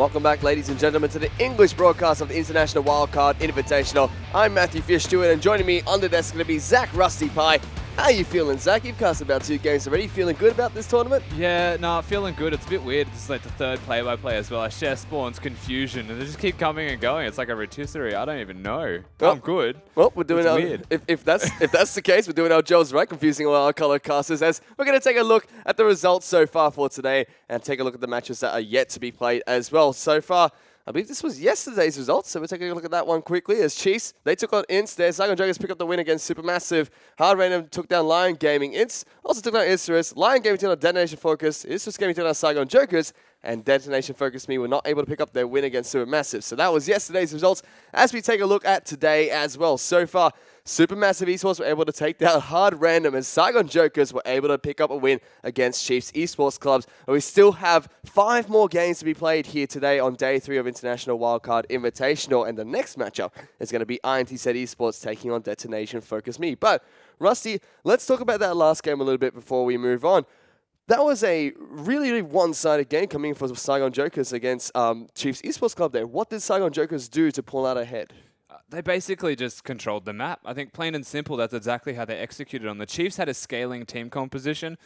Welcome back, ladies and gentlemen, to the English broadcast of the International Wildcard Invitational. I'm Matthew Fish-Stewart, and joining me on the desk is going to be Zach Rusty Pie. How are you feeling, Zach? You've cast about 2 games already. Feeling good about this tournament? Yeah, no, feeling good. It's a bit weird. It's like the third play-by-play as well. I share spawns confusion, and they just keep coming and going. It's like a rotisserie. I don't even know. Well, I'm good. Well, we're doing our weird. If that's the case, we're doing our jobs right, confusing all our color casters. As we're going to take a look at the results so far for today, and take a look at the matches that are yet to be played as well. So far, I believe this was yesterday's results, so we're taking a look at that one quickly. As Chiefs, they took on Ints. Their Saigon Jokers picked up the win against Supermassive. Hard Random took down Lion Gaming. Ints also took down Isurus. Lion Gaming took down Detonation Focus. Isurus Gaming took down Saigon Jokers. And Detonation Focus Me were not able to pick up their win against Supermassive. So that was yesterday's results. As we take a look at today as well. So far, Supermassive Esports were able to take down Hard Random, and Saigon Jokers were able to pick up a win against Chiefs Esports Clubs. And we still have 5 more games to be played here today on day 3 of International Wildcard Invitational. And the next matchup is going to be ITZ Esports taking on Detonation Focus Me. But, Rusty, let's talk about that last game a little bit before we move on. That was a really one-sided game coming from Saigon Jokers against Chiefs Esports Club there. What did Saigon Jokers do to pull out ahead? They basically just controlled the map. I think plain and simple, that's exactly how they executed on. The Chiefs had a scaling team composition,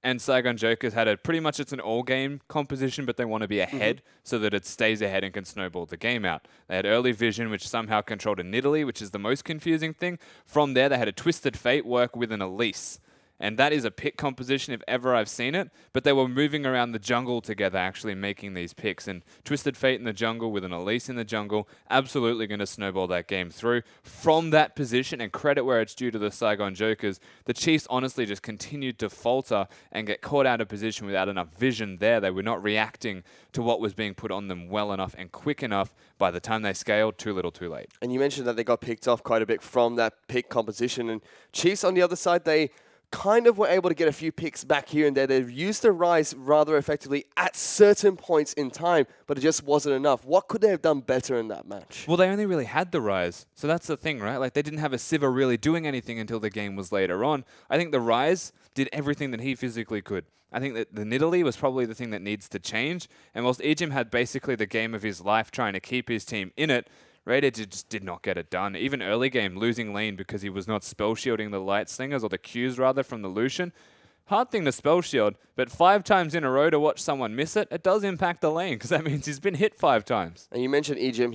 and Saigon Jokers had pretty much it's an all-game composition, but they want to be ahead so that it stays ahead and can snowball the game out. They had early vision, which somehow controlled a Nidalee, which is the most confusing thing. From there, they had a Twisted Fate work with an Elise. And that is a pick composition if ever I've seen it. But they were moving around the jungle together, actually making these picks. And Twisted Fate in the jungle with an Elise in the jungle, absolutely going to snowball that game through. From that position, and credit where it's due to the Saigon Jokers, the Chiefs honestly just continued to falter and get caught out of position without enough vision there. They were not reacting to what was being put on them well enough and quick enough. By the time they scaled, too little too late. And you mentioned that they got picked off quite a bit from that pick composition. And Chiefs, on the other side, they kind of were able to get a few picks back here and there. They've used the Rise rather effectively at certain points in time, but it just wasn't enough. What could they have done better in that match? Well, they only really had the Rise. So that's the thing, right? Like, they didn't have a Sivir really doing anything until the game was later on. I think the Rise did everything that he physically could. I think that the Nidalee was probably the thing that needs to change. And whilst Ejim had basically the game of his life trying to keep his team in it, Raider just did not get it done. Even early game, losing lane because he was not spell shielding the light slingers, or the Qs rather, from the Lucian. Hard thing to spell shield, but 5 times in a row to watch someone miss it, it does impact the lane, because that means he's been hit 5 times. And you mentioned Ejim,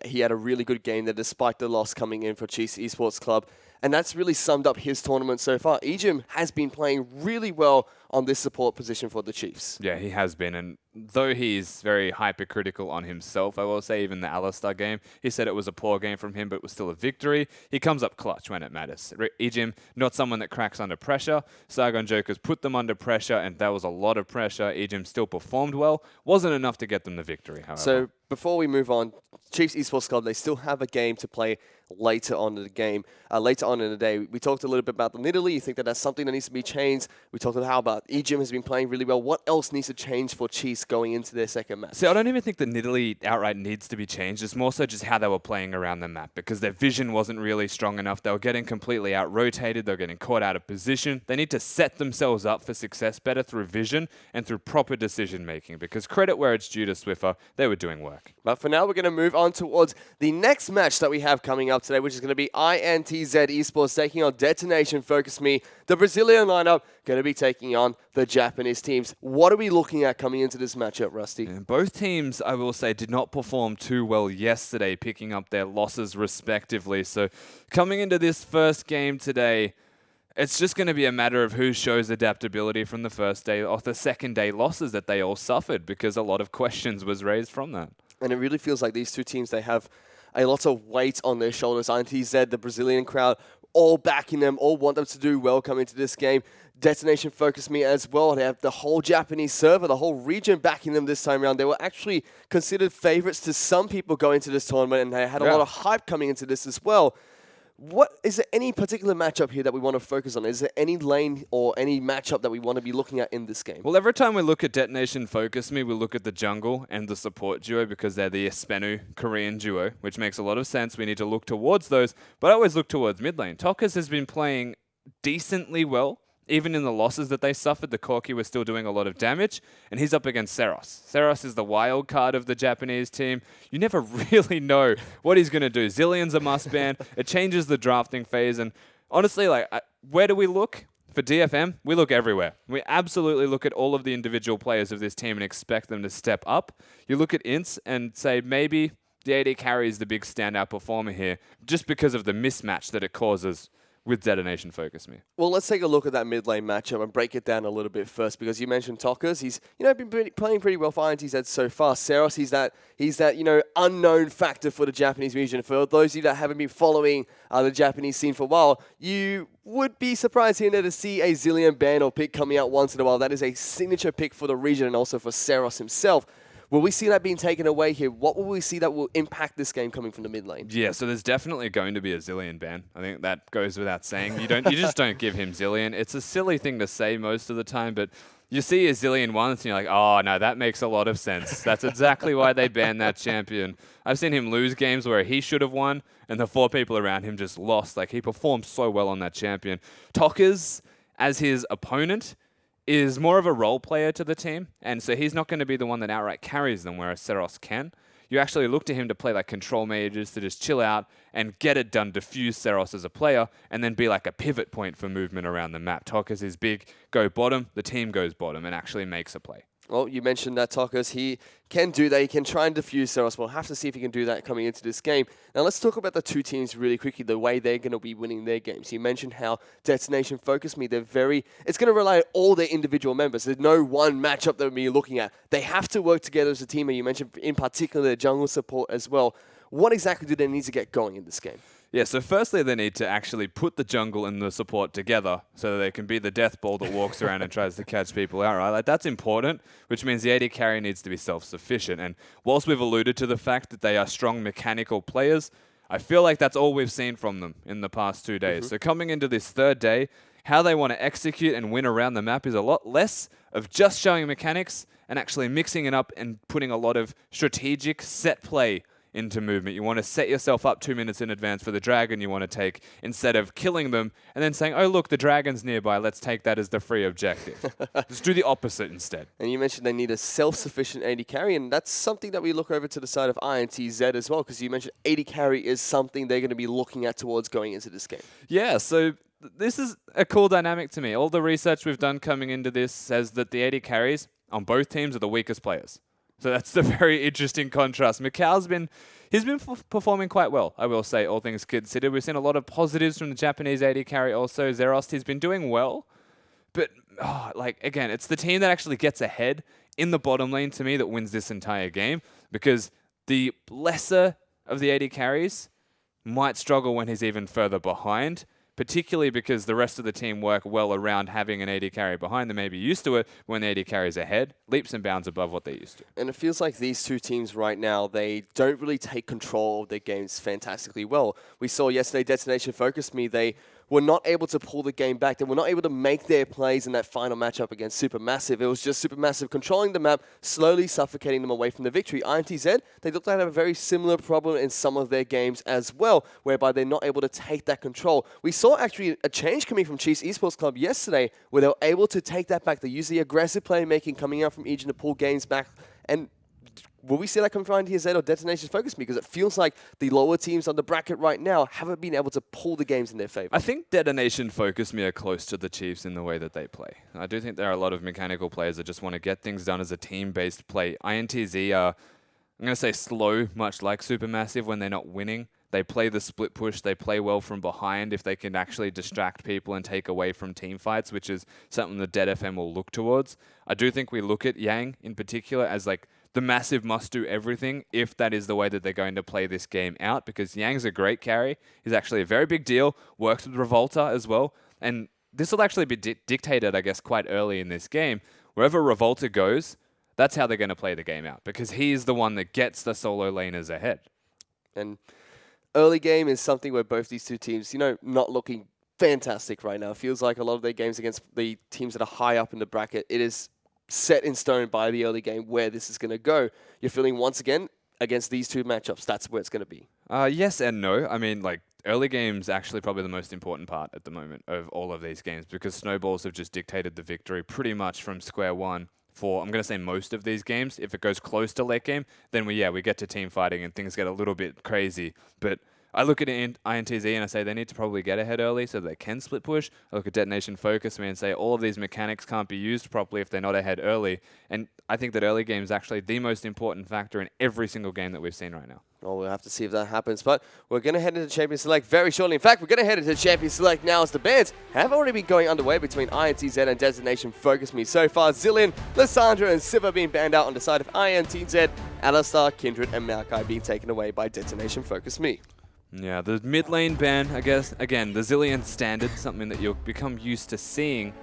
he had a really good game there despite the loss coming in for Chiefs Esports Club. And that's really summed up his tournament so far. Ejim has been playing really well on this support position for the Chiefs. Yeah, he has been. And though he's very hypercritical on himself, I will say even the Alistar game, he said it was a poor game from him, but it was still a victory. He comes up clutch when it matters. Ejim, not someone that cracks under pressure. Saigon Jokers put them under pressure, and that was a lot of pressure. Ejim still performed well. Wasn't enough to get them the victory, however. So before we move on, Chiefs Esports Club, they still have a game to play later on in the game, later on in the day. We talked a little bit about the Nidalee. You think that that's something that needs to be changed. We talked about how about Ejim has been playing really well. What else needs to change for Chiefs going into their second match? See, I don't even think the Nidalee outright needs to be changed. It's more so just how they were playing around the map, because their vision wasn't really strong enough. They were getting completely out-rotated. They were getting caught out of position. They need to set themselves up for success better through vision and through proper decision-making, because credit where it's due to Swiffer, they were doing work. But for now, we're going to move on towards the next match that we have coming up today, which is going to be ITZ Esports taking on Detonation Focus Me. The Brazilian lineup going to be taking on the Japanese teams. What are we looking at coming into this matchup, Rusty? And both teams, I will say, did not perform too well yesterday, picking up their losses respectively. So coming into this first game today, it's just going to be a matter of who shows adaptability from the first day or the second day losses that they all suffered, because a lot of questions was raised from that. And it really feels like these two teams, they have a lot of weight on their shoulders. ITZ, the Brazilian crowd, all backing them, all want them to do well coming into this game. Detonation Focus Me as well. They have the whole Japanese server, the whole region backing them this time around. They were actually considered favorites to some people going into this tournament, and they had a lot of hype coming into this as well. What is there any particular matchup here that we want to focus on? Is there any lane or any matchup that we want to be looking at in this game? Well, every time we look at Detonation Focus Me, we look at the jungle and the support duo, because they're the Espenu Korean duo, which makes a lot of sense. We need to look towards those, but I always look towards mid lane. Tokas has been playing decently well even in the losses that they suffered, the Corki was still doing a lot of damage, and he's up against Seros. Seros is the wild card of the Japanese team. You never really know what he's going to do. Zillion's a must-ban. It changes the drafting phase, and honestly, where do we look? For DFM, we look everywhere. We absolutely look at all of the individual players of this team and expect them to step up. You look at Ints and say maybe the AD carry is the big standout performer here just because of the mismatch that it causes with Detonation Focus Me. Well, let's take a look at that mid lane matchup and break it down a little bit first, because you mentioned Tokas. He's been playing pretty well for ITZ so far. Seros, he's that unknown factor for the Japanese region. For those of you that haven't been following the Japanese scene for a while, you would be surprised here to see a Zillion ban or pick coming out once in a while. That is a signature pick for the region and also for Seros himself. Will we see that being taken away here? What will we see that will impact this game coming from the mid lane? Yeah, so there's definitely going to be a Zillion ban. I think that goes without saying. You just don't give him Zillion. It's a silly thing to say most of the time, but you see a Zillion once and you're like, oh no, that makes a lot of sense. That's exactly why they banned that champion. I've seen him lose games where he should have won and the 4 people around him just lost. Like, he performed so well on that champion. Tokas, as his opponent, is more of a role player to the team, and so he's not going to be the one that outright carries them, whereas Seros can. You actually look to him to play like control mages, to just chill out and get it done, diffuse Seros as a player, and then be like a pivot point for movement around the map. Tokas is big, go bottom, the team goes bottom, and actually makes a play. Well, you mentioned that Tokas, he can do that. He can try and diffuse Seros. We'll have to see if he can do that coming into this game. Now, let's talk about the two teams really quickly, the way they're going to be winning their games. You mentioned how Detonation Focus Me, it's going to rely on all their individual members. There's no one matchup that we're looking at. They have to work together as a team, and you mentioned in particular their jungle support as well. What exactly do they need to get going in this game? Yeah, so firstly, they need to actually put the jungle and the support together so that they can be the death ball that walks around and tries to catch people out, right? Like, that's important, which means the AD carry needs to be self-sufficient. And whilst we've alluded to the fact that they are strong mechanical players, I feel like that's all we've seen from them in the past 2 days. So coming into this third day, how they want to execute and win around the map is a lot less of just showing mechanics and actually mixing it up and putting a lot of strategic set play into movement. You want to set yourself up 2 minutes in advance for the dragon you want to take, instead of killing them and then saying, oh, look, the dragon's nearby, let's take that as the free objective. Just do the opposite instead. And you mentioned they need a self-sufficient AD carry, and that's something that we look over to the side of ITZ as well, because you mentioned AD carry is something they're going to be looking at towards going into this game. Yeah, so this is a cool dynamic to me. All the research we've done coming into this says that the AD carries on both teams are the weakest players. So that's the very interesting contrast. Mikau's been performing quite well, I will say, all things considered. We've seen a lot of positives from the Japanese AD carry also. Zerost, he's been doing well. But, again, it's the team that actually gets ahead in the bottom lane, to me, that wins this entire game. Because the lesser of the AD carries might struggle when he's even further behind, particularly because the rest of the team work well around having an AD carry behind them, maybe used to it. When the AD carries ahead, leaps and bounds above what they used to. And it feels like these two teams right now, they don't really take control of their games fantastically well. We saw yesterday Detonation Focus Me, they were not able to pull the game back. They were not able to make their plays in that final matchup against Supermassive. It was just Supermassive controlling the map, slowly suffocating them away from the victory. ITZ, they looked like they have a very similar problem in some of their games as well, whereby they're not able to take that control. We saw actually a change coming from Chiefs Esports Club yesterday, where they were able to take that back. They used the aggressive playmaking coming out from Egen to pull games back, and will we see that come from ITZ or Detonation Focus Me? Because it feels like the lower teams on the bracket right now haven't been able to pull the games in their favor. I think Detonation Focus Me are close to the Chiefs in the way that they play. I do think there are a lot of mechanical players that just want to get things done as a team-based play. INTZ are, I'm going to say, slow, much like Supermassive when they're not winning. They play the split push. They play well from behind if they can actually distract people and take away from team fights, which is something the DFM will look towards. I do think we look at Yang in particular as like the massive must-do everything if that is the way that they're going to play this game out, because Yang's a great carry. He's actually a very big deal, works with Revolta as well, and this will actually be dictated, I guess, quite early in this game. Wherever Revolta goes, that's how they're going to play the game out, because he's the one that gets the solo laners ahead. And early game is something where both these two teams, not looking fantastic right now. It feels like a lot of their games against the teams that are high up in the bracket, it is set in stone by the early game where this is going to go. You're feeling once again against these two matchups, that's where it's going to be. Yes and no. I mean, early game's actually probably the most important part at the moment of all of these games because snowballs have just dictated the victory pretty much from square one for, I'm going to say, most of these games. If it goes close to late game, then we get to team fighting and things get a little bit crazy. But I look at INTZ and I say they need to probably get ahead early so they can split push. I look at Detonation Focus Me and say all of these mechanics can't be used properly if they're not ahead early. And I think that early game is actually the most important factor in every single game that we've seen right now. Well, we'll have to see if that happens, but we're going to head into Champion Select very shortly. In fact, we're going to head into Champion Select now as the bands have already been going underway between INTZ and Destination Focus Me. So far, Zillion, Lissandra, and Siva being banned out on the side of INTZ, Alistar, Kindred, and Maokai being taken away by Destination Focus Me. Yeah, the mid lane ban, I guess, again, the Zillion standard, something that you'll become used to seeing.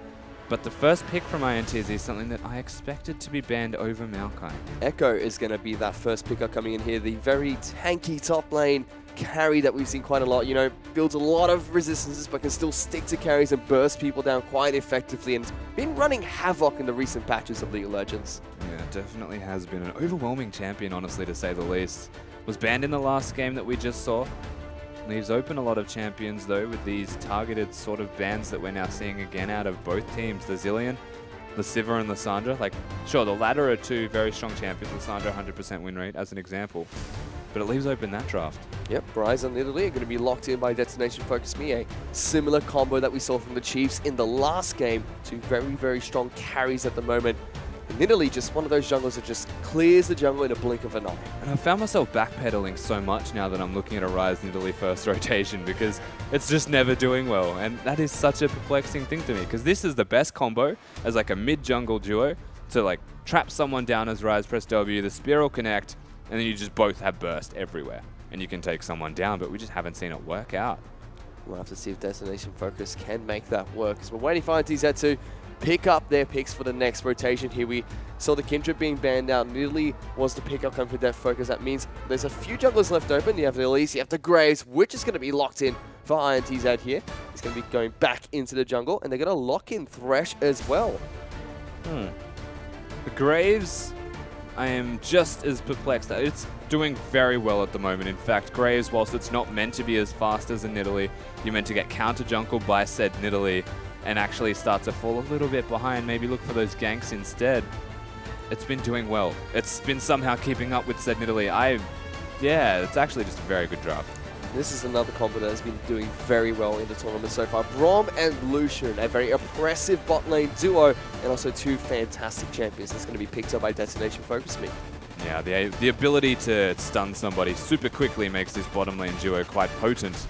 But the first pick from INTZ is something that I expected to be banned over Maokai. Echo is going to be that first picker coming in here. The very tanky top lane carry that we've seen quite a lot. You know, builds a lot of resistances, but can still stick to carries and burst people down quite effectively. And it's been running havoc in the recent patches of League of Legends. Yeah, definitely has been an overwhelming champion, honestly, to say the least. Was banned in the last game that we just saw. Leaves open a lot of champions, though, with these targeted sort of bans that we're now seeing again out of both teams. The Zillion, the Siva, and Lissandra. Like, sure, the latter are two very strong champions. Lissandra, 100% win rate, as an example. But it leaves open that draft. Yep, Bryce and Italy are going to be locked in by Destination Focus Me. A similar combo that we saw from the Chiefs in the last game. Two very, very strong carries at the moment. And Italy, just one of those jungles that just clears the jungle in a blink of an eye. And I found myself backpedaling so much now that I'm looking at a Rise Italy first rotation because it's just never doing well. And that is such a perplexing thing to me because this is the best combo as like a mid-jungle duo to like trap someone down as Rise, press W, the spear will connect, and then you just both have burst everywhere. And you can take someone down, but we just haven't seen it work out. We'll have to see if Destination Focus can make that work because we're waiting for ITZ to pick up their picks for the next rotation here. We saw the Kindred being banned out. Italy was the pickup coming for that Focus. That means there's a few junglers left open. You have the Elise, you have the Graves, which is going to be locked in for INTZ here. He's going to be going back into the jungle, and they're going to lock in Thresh as well. The Graves, I am just as perplexed. It's doing very well at the moment. In fact, Graves, whilst it's not meant to be as fast as a Nidalee, you're meant to get counter-jungled by said Nidalee and actually start to fall a little bit behind, maybe look for those ganks instead. It's been doing well. It's been somehow keeping up with said Nidalee. Yeah, it's actually just a very good draft. This is another combo that has been doing very well in the tournament so far. Braum and Lucian, a very oppressive bot lane duo, and also two fantastic champions that's going to be picked up by Destination Focus Me. Yeah, the ability to stun somebody super quickly makes this bottom lane duo quite potent.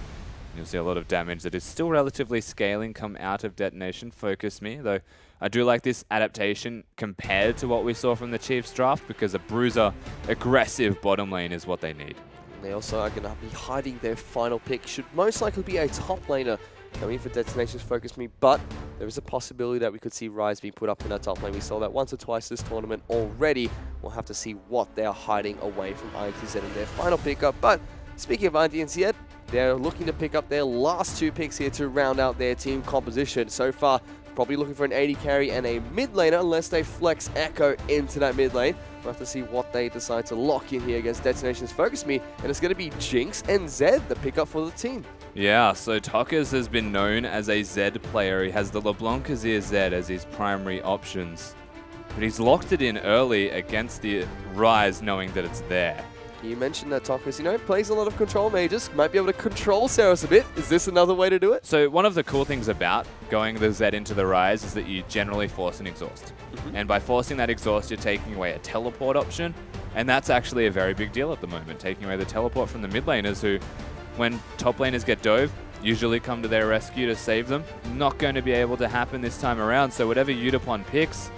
You'll see a lot of damage that is still relatively scaling come out of Detonation Focus Me, though I do like this adaptation compared to what we saw from the Chiefs draft because a bruiser, aggressive bottom lane is what they need. They also are going to be hiding their final pick. Should most likely be a top laner coming for Destination's Focus Me, but there is a possibility that we could see Rise being put up in that top lane. We saw that once or twice this tournament already. We'll have to see what they are hiding away from ITZ in their final pickup. But speaking of ITZ, they're looking to pick up their last two picks here to round out their team composition. So far, probably looking for an AD carry and a mid laner unless they flex Echo into that mid lane. We'll have to see what they decide to lock in here against Destination's Focus Me. And it's going to be Jinx and Zed, the pickup for the team. Yeah, so Tokas has been known as a Zed player. He has the LeBlanc Azir Zed as his primary options. But he's locked it in early against the Rise knowing that it's there. You mentioned that Tokas, plays a lot of control mages, might be able to control Saros a bit. Is this another way to do it? So one of the cool things about going the Zed into the Rise is that you generally force an exhaust. And by forcing that exhaust, you're taking away a teleport option. And that's actually a very big deal at the moment, taking away the teleport from the mid laners who, when top laners get dove, usually come to their rescue to save them. Not going to be able to happen this time around, so whatever Udapon picks,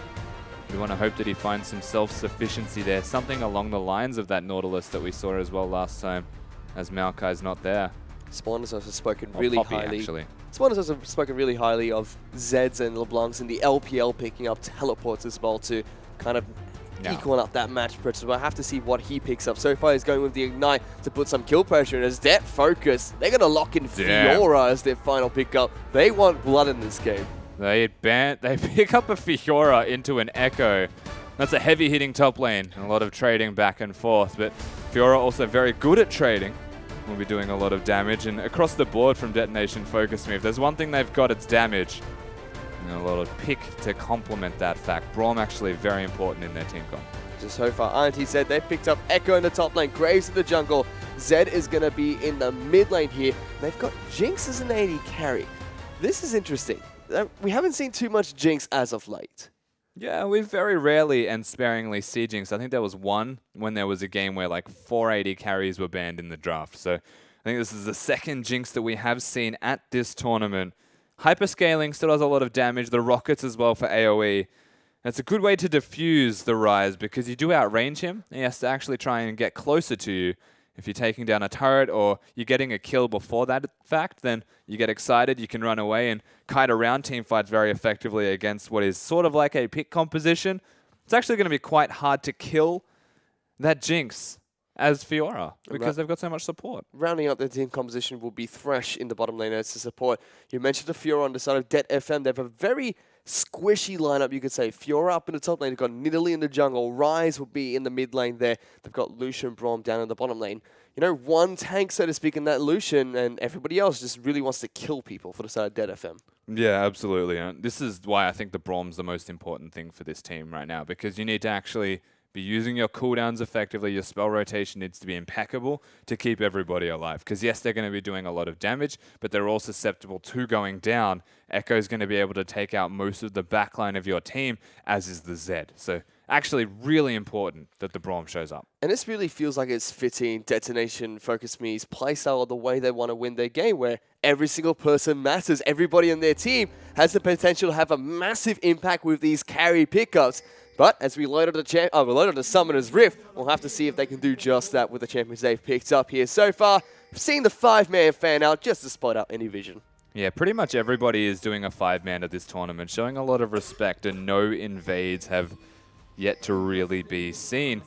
we want to hope that he finds some self-sufficiency there, something along the lines of that Nautilus that we saw as well last time, as Maokai's not there. Spawn has also spoken Or really Poppy, highly. actually. Spawn has also spoken really highly of Zeds and LeBlancs in the LPL picking up teleports as well to kind of equal up that match pressure. We'll have to see what he picks up. So far, he's going with the Ignite to put some kill pressure in. As that focus, they're going to lock in Fiora as their final pickup. They want blood in this game. They pick up a Fiora into an Echo. That's a heavy hitting top lane and a lot of trading back and forth. But Fiora also very good at trading. will be doing a lot of damage. And across the board from Detonation Focus Me, if there's one thing they've got, it's damage. And a lot of pick to complement that fact. Braum actually very important in their team comp. Just so far, ITZ, they've picked up Echo in the top lane, Graves in the jungle. Zed is going to be in the mid lane here. They've got Jinx as an AD carry. This is interesting. We haven't seen too much Jinx as of late. Yeah, we very rarely and sparingly see Jinx. I think there was one when there was a game where like 4 AD carries were banned in the draft. So I think this is the second Jinx that we have seen at this tournament. Hyperscaling still does a lot of damage. The rockets as well for AoE. It's a good way to defuse the Rise because you do outrange him. He has to actually try and get closer to you. If you're taking down a turret or you're getting a kill before that fact, then you get excited, you can run away and kite around team fights very effectively against what is sort of like a pick composition. It's actually going to be quite hard to kill that Jinx as Fiora because they've got so much support. Rounding out their team composition will be Thresh in the bottom lane as the support. You mentioned the Fiora on the side of DFM. They have a very squishy lineup, you could say. Fiora up in the top lane. They've got Nidalee in the jungle. Rise will be in the mid lane there. They've got Lucian Braum down in the bottom lane. You know, one tank, so to speak, in that Lucian, and everybody else just really wants to kill people for the side of DFM. Yeah, absolutely. This is why I think the Braum's the most important thing for this team right now, because you need to actually be using your cooldowns effectively. Your spell rotation needs to be impeccable to keep everybody alive. Because yes, they're going to be doing a lot of damage, but they're all susceptible to going down. Echo's going to be able to take out most of the backline of your team, as is the Zed. So actually really important that the Braum shows up. And this really feels like it's fitting Detonation Focus Me's playstyle or the way they want to win their game, where every single person matters. Everybody in their team has the potential to have a massive impact with these carry pickups. But as we load on the Summoner's Rift, we'll have to see if they can do just that with the champions they've picked up here so far. Seeing the 5-man fan out just to spot out any vision. Yeah, pretty much everybody is doing a 5-man at this tournament, showing a lot of respect, and no invades have yet to really be seen.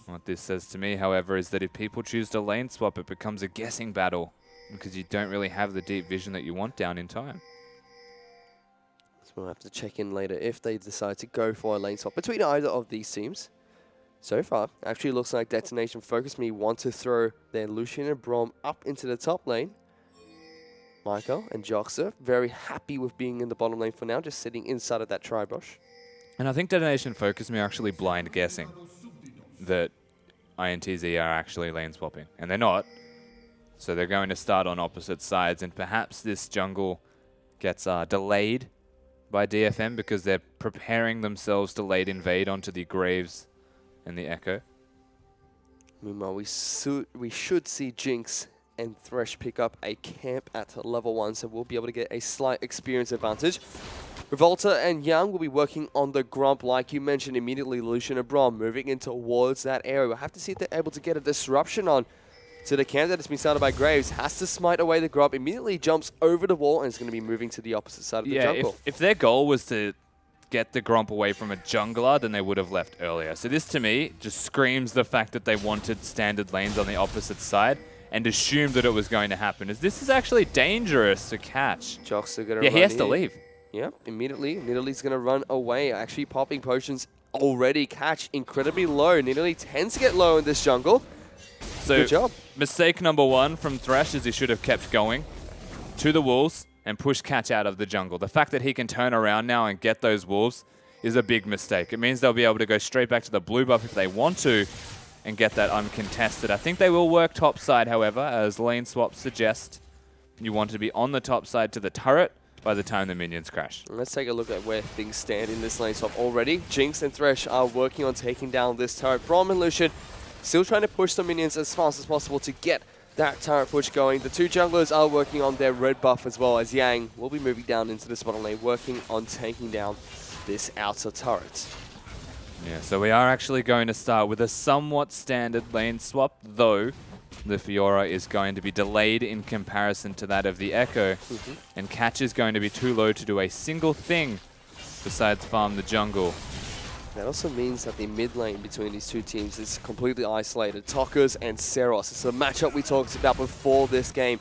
What this says to me, however, is that if people choose to lane swap, it becomes a guessing battle because you don't really have the deep vision that you want down in time. So we'll have to check in later if they decide to go for a lane swap between either of these teams. So far, actually looks like Detonation Focus Me want to throw their Lucian and Braum up into the top lane. Michael and Joxer very happy with being in the bottom lane for now, just sitting inside of that tri-brush. And I think Detonation Focus Me are actually blind guessing that INTZ are actually lane swapping, and they're not. So they're going to start on opposite sides, and perhaps this jungle gets delayed by DFM because they're preparing themselves to late invade onto the Graves and the Echo. Meanwhile, we should see Jinx and Thresh pick up a camp at level 1, so we'll be able to get a slight experience advantage. Revolta and Young will be working on the Grump, like you mentioned immediately. Lucian and Braum moving in towards that area. We'll have to see if they're able to get a disruption on to the camp that has been started by Graves. Has to smite away the Grump, immediately jumps over the wall, and is going to be moving to the opposite side of the jungle. If their goal was to get the Grump away from a jungler, then they would have left earlier. So this, to me, just screams the fact that they wanted standard lanes on the opposite side and assumed that it was going to happen. As this is actually dangerous to catch. Joxer going to run he has to leave. Yep, immediately. Nidalee's going to run away. Actually, popping potions already catch incredibly low. Nidalee tends to get low in this jungle. So good job. Mistake number 1 from Thresh is he should have kept going to the wolves and push Catch out of the jungle. The fact that he can turn around now and get those wolves is a big mistake. It means they'll be able to go straight back to the blue buff if they want to and get that uncontested. I think they will work top side, however, as lane swaps suggest you want to be on the top side to the turret by the time the minions crash. Let's take a look at where things stand in this lane swap already. Jinx and Thresh are working on taking down this turret. Braum and Lucian still trying to push the minions as fast as possible to get that turret push going. The two junglers are working on their red buff as well, as Yang will be moving down into this bottom lane, working on taking down this outer turret. Yeah, so we are actually going to start with a somewhat standard lane swap, though the Fiora is going to be delayed in comparison to that of the Echo, and Catch is going to be too low to do a single thing besides farm the jungle. That also means that the mid lane between these two teams is completely isolated. Tokkers and Seros. It's a matchup we talked about before this game.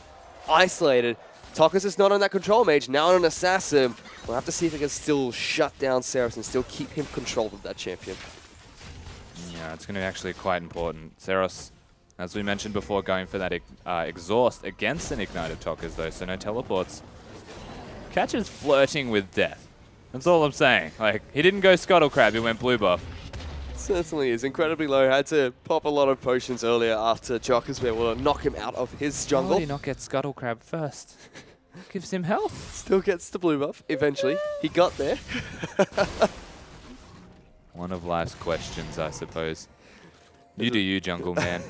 Isolated. Tokkers is not on that control mage, now on an assassin. We'll have to see if it can still shut down Seros and still keep him controlled of that champion. Yeah, it's going to be actually quite important. Seros As we mentioned before, going for that exhaust against an ignited Tokkers though, so no teleports. Catch is flirting with death. That's all I'm saying. Like, he didn't go Scuttle Crab, he went blue buff. Certainly is incredibly low. Had to pop a lot of potions earlier after Jockers were able to knock him out of his jungle. Why did he not get Scuttle Crab first? Gives him health. Still gets the blue buff eventually. He got there. One of life's questions, I suppose. You do you, jungle man.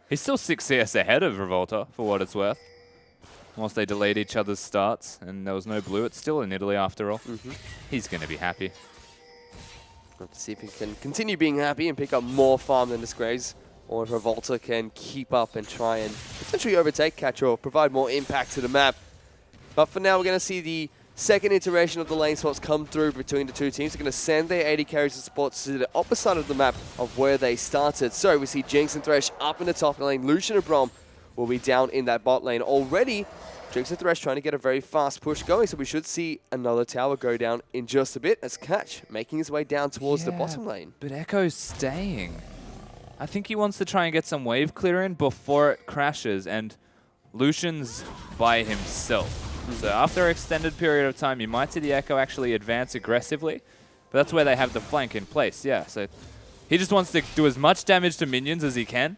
He's still 6 CS ahead of Revolta, for what it's worth. Whilst they delayed each other's starts and there was no blue, it's still in Italy after all. He's going to be happy. Let's see if he can continue being happy and pick up more farm than Disgrace, or if Revolta can keep up and try and potentially overtake Catch or provide more impact to the map. But for now, we're going to see the second iteration of the lane swaps come through between the two teams. They're going to send their AD carries and supports to the opposite side of the map of where they started. So we see Jinx and Thresh up in the top lane. Lucian and Braum will be down in that bot lane. Already, Jinx and Thresh trying to get a very fast push going, so we should see another tower go down in just a bit as Catch making his way down towards the bottom lane. But Echo's staying. I think he wants to try and get some wave clear in before it crashes, and Lucian's by himself. So after an extended period of time, you might see the Echo actually advance aggressively, but that's where they have the flank in place, yeah. So he just wants to do as much damage to minions as he can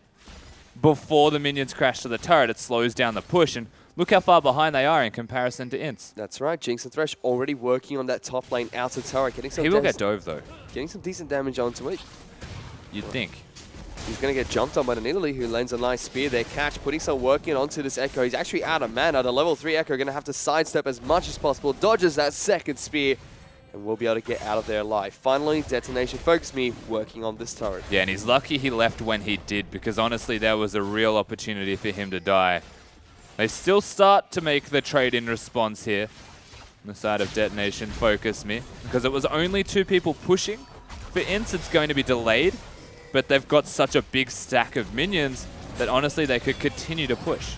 before the minions crash to the turret. It slows down the push, and look how far behind they are in comparison to Ints. That's right, Jinx and Thresh already working on that top lane outer turret, getting some He will get dove though. Getting some decent damage onto it. You'd think. He's going to get jumped on by an Italy who lands a nice spear there. Catch putting some work in onto this Echo. He's actually out of mana. The level 3 Echo going to have to sidestep as much as possible. Dodges that second spear and will be able to get out of there alive. Finally, Detonation Focus Me working on this turret. Yeah, and he's lucky he left when he did, because honestly there was a real opportunity for him to die. They still start to make the trade in response here on the side of Detonation Focus Me, because it was only 2 people pushing. For Ints, it's going to be delayed. But they've got such a big stack of minions that honestly they could continue to push.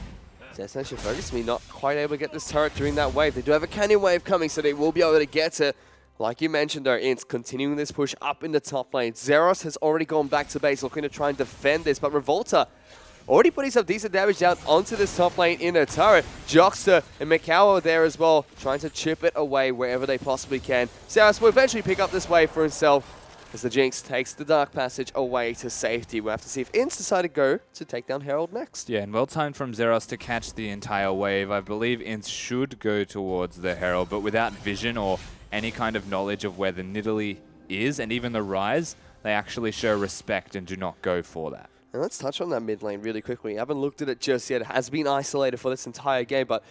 Detonation Focus Me not quite able to get this turret during that wave. They do have a cannon wave coming, so they will be able to get it. Like you mentioned though, Ints continuing this push up in the top lane. Zeros has already gone back to base, looking to try and defend this, but Revolta already putting some decent damage down onto this top lane in a turret. Jockster and Mikau are there as well, trying to chip it away wherever they possibly can. Zeros will eventually pick up this wave for himself, as the Jinx takes the Dark Passage away to safety. We'll have to see if Ints decide to go to take down Herald next. Yeah, and well timed from Zeros to catch the entire wave. I believe Ints should go towards the Herald, but without vision or any kind of knowledge of where the Nidalee is, and even the Rise, they actually show respect and do not go for that. And let's touch on that mid lane really quickly. I haven't looked at it just yet. It has been isolated for this entire game, but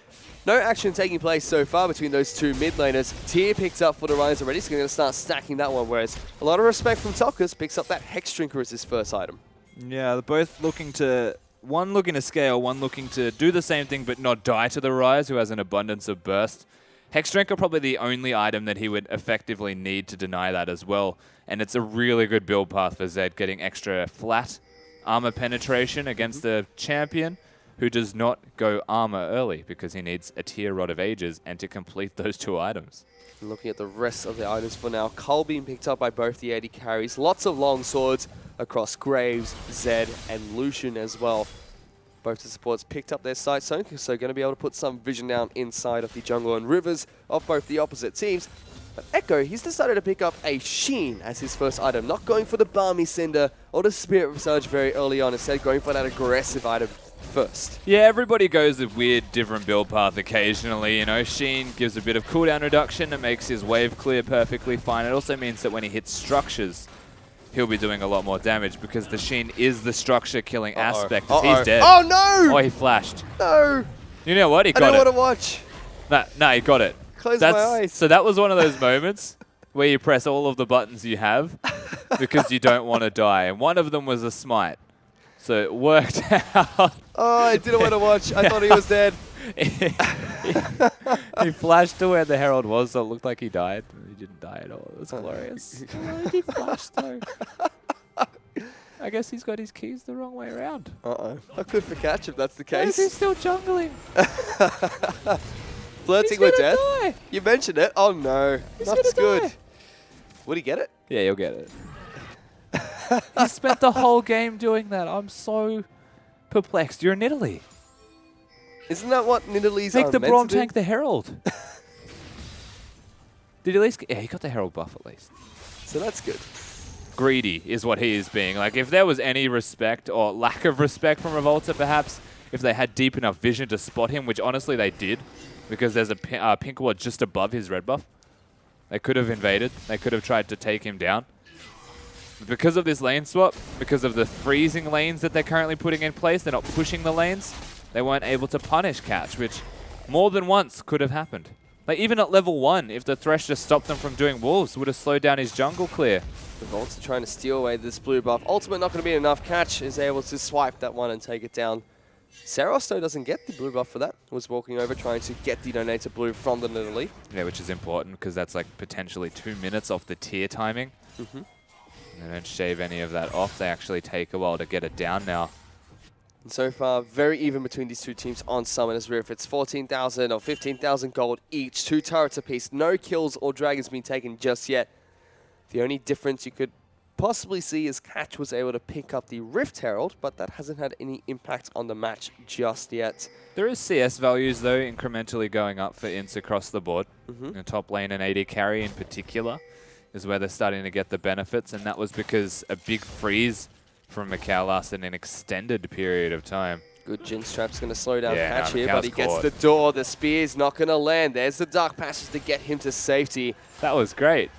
no action taking place so far between those two mid laners. Tyr picked up for the Rise already, so they're going to start stacking that one, whereas a lot of respect from Tokkers picks up that Hex Drinker as his first item. Yeah, they're both looking to, one looking to scale, one looking to do the same thing but not die to the Rise, who has an abundance of burst. Hex Drinker probably the only item that he would effectively need to deny that as well, and it's a really good build path for Zed, getting extra flat armor penetration against the champion who does not go armor early because he needs a Tyr Rod of Ages and to complete those 2 items. Looking at the rest of the items for now, Cull being picked up by both the AD carries. Lots of long swords across Graves, Zed, and Lucian as well. Both the supports picked up their sight, so going to be able to put some vision down inside of the jungle and rivers of both the opposite teams. But Echo, he's decided to pick up a Sheen as his first item, not going for the Balmy Cinder or the Spirit Surge very early on, instead going for that aggressive item first. Yeah, everybody goes a weird, different build path occasionally. You know, Sheen gives a bit of cooldown reduction and makes his wave clear perfectly fine. It also means that when he hits structures, he'll be doing a lot more damage because the Sheen is the structure killing aspect. He's dead. Oh no! Oh, he flashed. No! You know what? He got it. I don't want to watch. No, he got it. Close my eyes. So that was one of those moments where you press all of the buttons you have because you don't want to die. And one of them was a smite. So it worked out. Oh, I didn't want to watch. I thought he was dead. He flashed to where the Herald was, so it looked like he died. He didn't die at all. It was glorious. He flashed though. I guess he's got his keys the wrong way around. Uh-oh. Not good for Catch if that's the case. He's still jungling. Flirting with death? Die. You mentioned it. Oh no. That's good. Die. Would he get it? Yeah, you'll get it. He spent the whole game doing that. I'm so Perplexed, you're in Italy. Isn't that what Nidalee's Make the meant Braum to do? tank the Herald. Did he at least? Yeah, he got the Herald buff at least. So that's good. Greedy is what he is being. Like, if there was any respect or lack of respect from Revolta, perhaps, if they had deep enough vision to spot him, which honestly they did, because there's a pink ward just above his red buff. They could have invaded. They could have tried to take him down. But because of this lane swap, because of the freezing lanes that they're currently putting in place, they're not pushing the lanes, they weren't able to punish Catch, which more than once could have happened. Like, even at level 1, if the Thresh just stopped them from doing Wolves, would have slowed down his jungle clear. Revolta trying to steal away this blue buff. Ultimate not going to be enough. Catch is able to swipe that one and take it down. Saros, though, doesn't get the blue buff for that. Was walking over trying to get the donated blue from the Nidalee. Yeah, which is important because that's like potentially 2 minutes off the tier timing. They don't shave any of that off. They actually take a while to get it down now. And so far, very even between these two teams on Summoner's Rift. It's 14,000 or 15,000 gold each, 2 turrets apiece. No kills or dragons being taken just yet. The only difference you could possibly see is Catch was able to pick up the Rift Herald, but that hasn't had any impact on the match just yet. There is CS values, though, incrementally going up for Ints across the board. The top lane and AD carry in particular is where they're starting to get the benefits, and that was because a big freeze from Macau lasted an extended period of time. Good Jinx Trap's going to slow down Yeah, Catch no, here, but he gets the door. The Spear's not going to land. There's the Dark Passage to get him to safety. That was great.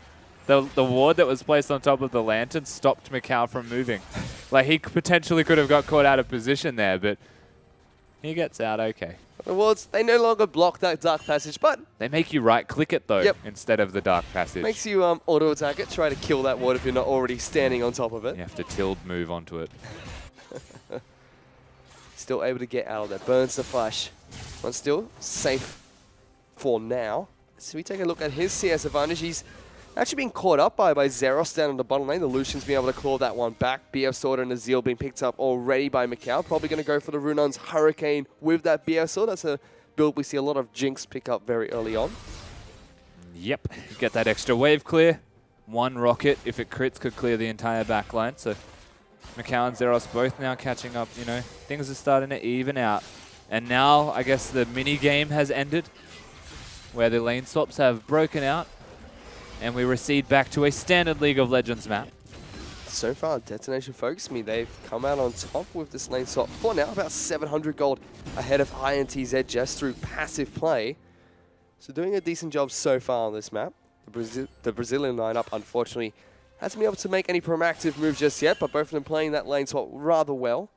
The ward that was placed on top of the lantern stopped Macau from moving. Like, he potentially could have got caught out of position there, but he gets out okay. The wards, they no longer block that Dark Passage, but They make you right-click it, though, instead of the Dark Passage. makes you auto-attack it. Try to kill that ward if you're not already standing on top of it. You have to tilt move onto it. Still able to get out of there. Burns the flash. One still safe for now. So we take a look at his CS advantage. He's actually being caught up by Zeros down on the bottom lane. The Lucian's been able to claw that one back. BF Sword and Azil being picked up already by Macau. Probably going to go for the Runon's Hurricane with that BF Sword. That's a build we see a lot of Jinx pick up very early on. Yep, get that extra wave clear. One rocket, if it crits, could clear the entire back line. So Macau and Zeros both now catching up, you know. Things are starting to even out. And now, I guess the mini-game has ended, where the lane swaps have broken out. And we recede back to a standard League of Legends map. So far, Detonation focused me. They've come out on top with this lane swap for now. About 700 gold ahead of ITZ just through passive play. So doing a decent job so far on this map. The Brazilian lineup, unfortunately, hasn't been able to make any proactive moves just yet, but both of them playing that lane swap rather well.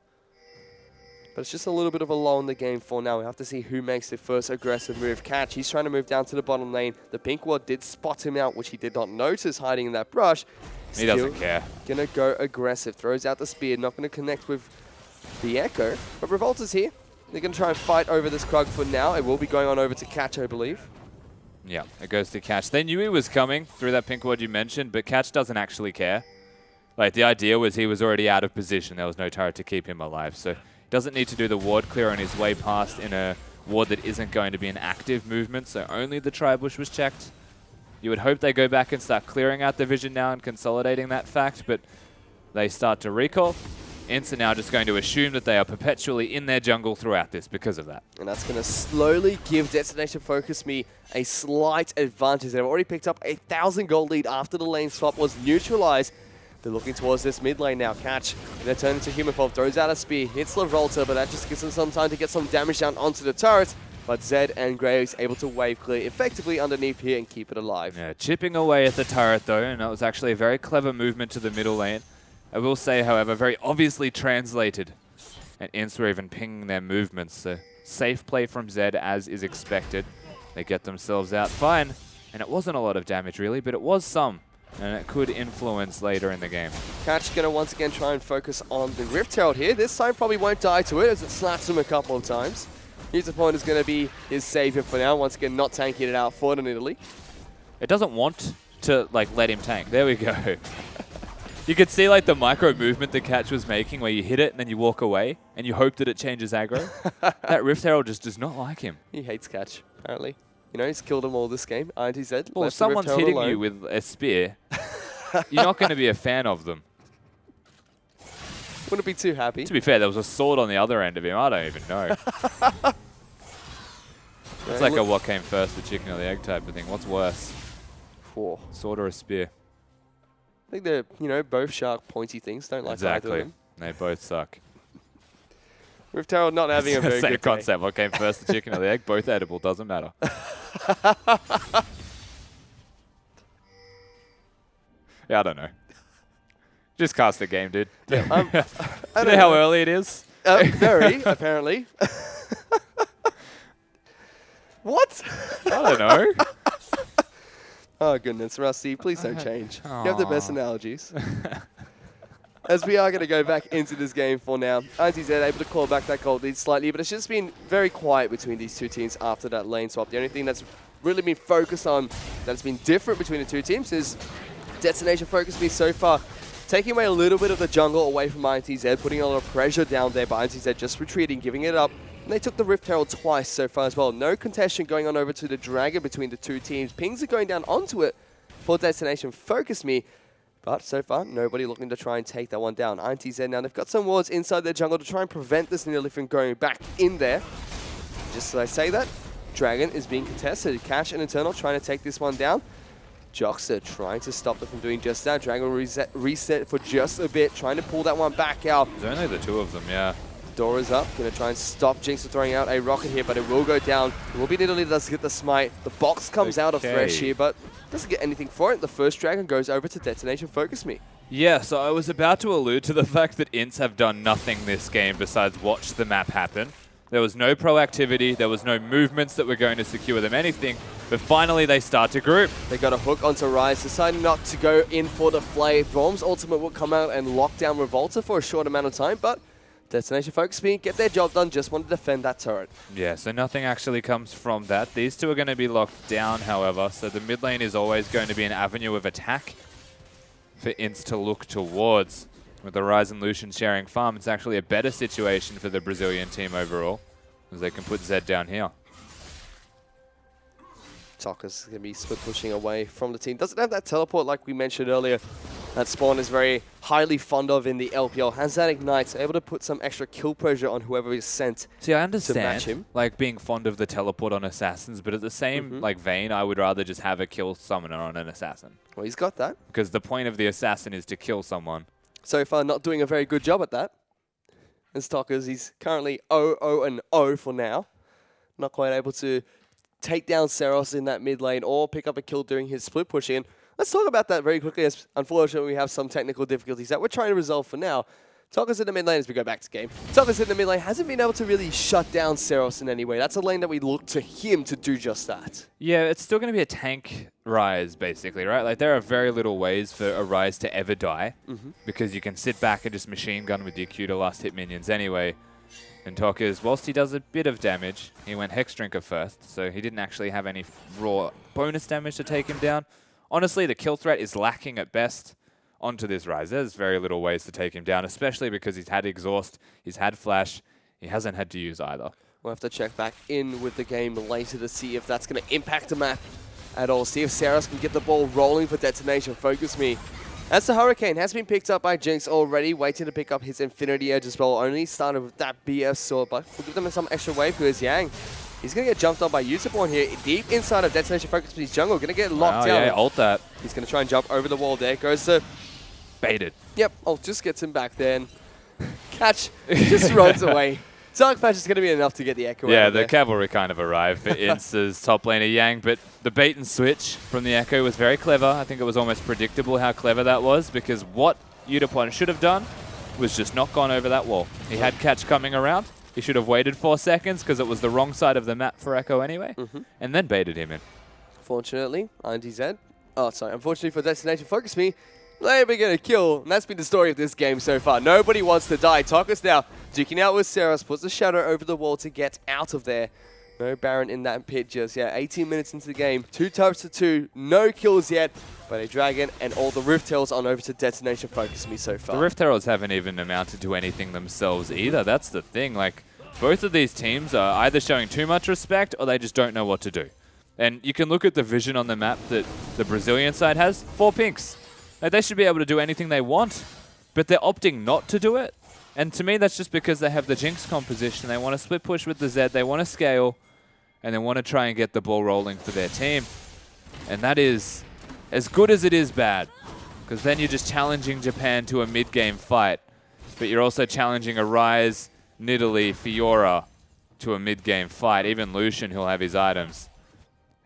But it's just a little bit of a lull in the game for now. We have to see who makes the first aggressive move. Catch, he's trying to move down to the bottom lane. The pink ward did spot him out, which he did not notice hiding in that brush. He doesn't care. Gonna go aggressive. Throws out the spear. Not gonna connect with the Echo. But Revolta's here. They're gonna try and fight over this Krug for now. It will be going on over to Catch, I believe. Yeah, it goes to Catch. They knew he was coming through that pink ward you mentioned, but Catch doesn't actually care. Like, the idea was he was already out of position. There was no turret to keep him alive. So doesn't need to do the ward clear on his way past in a ward that isn't going to be an active movement, so only the Tri-Bush was checked. You would hope they go back and start clearing out the vision now and consolidating that fact, but they start to recall. Ints are now just going to assume that they are perpetually in their jungle throughout this because of that. And that's going to slowly give Destination Focus Me a slight advantage. They've already picked up a 1,000 gold lead after the lane swap was neutralized. They're looking towards this mid lane now. Catch, and they turn into Human Form, throws out a spear, hits Revolta, but that just gives them some time to get some damage down onto the turret. But Zed and Graves able to wave clear effectively underneath here and keep it alive. Yeah, chipping away at the turret though, and that was actually a very clever movement to the middle lane. I will say, however, very obviously translated. And Ints were even pinging their movements, so safe play from Zed as is expected. They get themselves out fine, and it wasn't a lot of damage really, but it was some. And it could influence later in the game. Catch going to once again try and focus on the Rift Herald here. This time probably won't die to it as it slaps him a couple of times. His opponent is going to be his savior for now. Once again, not tanking it out for it in Italy. It doesn't want to like let him tank. There we go. You could see like the micro movement that Catch was making where you hit it and then you walk away and you hope that it changes aggro. That Rift Herald just does not like him. He hates Catch, apparently. You know, he's killed them all this game. ITZ. Well, if someone's hitting you with a spear, you're not going to be a fan of them. Wouldn't be too happy. To be fair, there was a sword on the other end of him. I don't even know. It's like a what came first, the chicken or the egg type of thing. What's worse? Sword or a spear? I think they're, both sharp, pointy things. Don't like either of them. They both suck. Rift Herald not having a very Same good concept. What came first, the chicken or the egg? Both edible. Doesn't matter. Yeah, I don't know. Just cast the game, dude. Yeah, you know how early it is? Very, apparently. What? I don't know. Oh, goodness, Rusty, please don't change. You have the best analogies. As we are going to go back into this game for now. ITZ able to claw back that gold lead slightly, but it's just been very quiet between these two teams after that lane swap. The only thing that's really been focused on that's been different between the two teams is Detonation focused me so far, taking away a little bit of the jungle away from ITZ, putting a lot of pressure down there, but ITZ just retreating, giving it up. And they took the Rift Herald twice so far as well. No contention going on over to the Dragon between the two teams. Pings are going down onto it for Detonation focus me. But so far, nobody looking to try and take that one down. ITZ now, they've got some wards inside their jungle to try and prevent this nearly from going back in there. Just as I say that, Dragon is being contested. Cash and Eternal trying to take this one down. Joxer trying to stop them from doing just that. Dragon reset for just a bit, trying to pull that one back out. There's only the two of them, yeah. Door is up, going to try and stop Jinx from throwing out a rocket here, but it will go down. It will be Nidalee does get the smite. The box comes out of Thresh here, but doesn't get anything for it. The first Dragon goes over to Detonation Focus Me. Yeah, so I was about to allude to the fact that Ints have done nothing this game besides watch the map happen. There was no proactivity, there was no movements that were going to secure them anything, but finally they start to group. They got a hook onto Rise, decided not to go in for the Flay. Brom's ultimate will come out and lock down Revolta for a short amount of time, but Detonation Focus Me, get their job done, just want to defend that turret. Yeah, so nothing actually comes from that. These two are going to be locked down, however, so the mid lane is always going to be an avenue of attack for Ints to look towards. With the Rise and Lucian sharing farm, it's actually a better situation for the Brazilian team overall, as they can put Zed down here. Tokka's going to be split pushing away from the team. Doesn't have that teleport like we mentioned earlier. That Spawn is very highly fond of in the LPL. Has that Ignite, able to put some extra kill pressure on whoever is sent. See, I understand, to match him. Like being fond of the teleport on assassins, but at the same vein, I would rather just have a kill summoner on an assassin. Well, he's got that. Because the point of the assassin is to kill someone. So far, not doing a very good job at that. As Tokka's, he's currently 0-0-0 for now. Not quite able to take down Seros in that mid lane or pick up a kill during his split push in. Let's talk about that very quickly, as unfortunately we have some technical difficulties that we're trying to resolve for now. Tokka's in the mid lane as we go back to game. Tokka's in the mid lane hasn't been able to really shut down Seros in any way. That's a lane that we look to him to do just that. Yeah, it's still going to be a tank Rise, basically, right? Like, there are very little ways for a Rise to ever die, because you can sit back and just machine gun with your Q to last hit minions anyway. And Tokka's, whilst he does a bit of damage, he went Hex Drinker first, so he didn't actually have any raw bonus damage to take him down. Honestly, the kill threat is lacking at best onto this Rise. There's very little ways to take him down, especially because he's had Exhaust, he's had Flash, he hasn't had to use either. We'll have to check back in with the game later to see if that's going to impact the map at all. See if Seros can get the ball rolling for Detonation Focus Me. As the Hurricane has been picked up by Jinx already, waiting to pick up his Infinity Edge as well. Only started with that BF sword, but we'll give them some extra wave because Yang, he's going to get jumped on by Usaborn here, deep inside of Detonation Focus Me's jungle. Going to get locked down. Yeah, ult that. He's going to try and jump over the wall there. Goes to... Baited. Yep, ult just gets him back there. And Catch just runs away. Dark Patch is going to be enough to get the Echo Yeah, out the there. cavalry kind of arrived for Insta's top laner Yang, but the bait and switch from the Echo was very clever. I think it was almost predictable how clever that was, because what Udapon should have done was just not gone over that wall. He had Catch coming around. He should have waited 4 seconds because it was the wrong side of the map for Echo anyway, and then baited him in. Fortunately, ITZ. Oh, sorry. Unfortunately for Destination Focus Me, they're going to kill. And that's been the story of this game so far. Nobody wants to die. Tokka's now duking out with Seros, puts the shadow over the wall to get out of there. No Baron in that pit just yet. 18 minutes into the game. 2 types to 2. No kills yet. But a Dragon and all the Rift Heralds on over to Destination Focus Me so far. The Rift Heralds haven't even amounted to anything themselves either. That's the thing. Like, both of these teams are either showing too much respect or they just don't know what to do. And you can look at the vision on the map that the Brazilian side has. 4 pinks. Like, they should be able to do anything they want, but they're opting not to do it. And to me, that's just because they have the Jinx composition. They want to split push with the Zed. They want to scale. And they want to try and get the ball rolling for their team. And that is as good as it is bad. Because then you're just challenging Japan to a mid-game fight. But you're also challenging a Ryze, Nidalee, Fiora to a mid-game fight. Even Lucian, who'll have his items.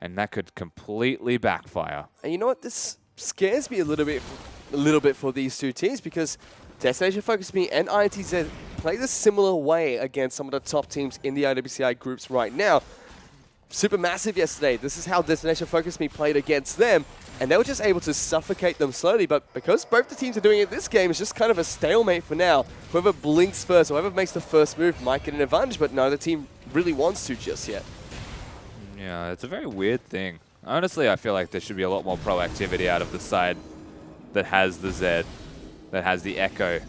And that could completely backfire. And you know what? This scares me a little bit for these two teams because Destination Focus Me and ITZ play the similar way against some of the top teams in the IWCI groups right now. Supermassive yesterday. This is how Destination Focus Me played against them, and they were just able to suffocate them slowly. But because both the teams are doing it this game, it's just kind of a stalemate for now. Whoever blinks first, whoever makes the first move might get an advantage, but neither team really wants to just yet. Yeah, it's a very weird thing. Honestly, I feel like there should be a lot more proactivity out of the side that has the Zed, that has the Echo.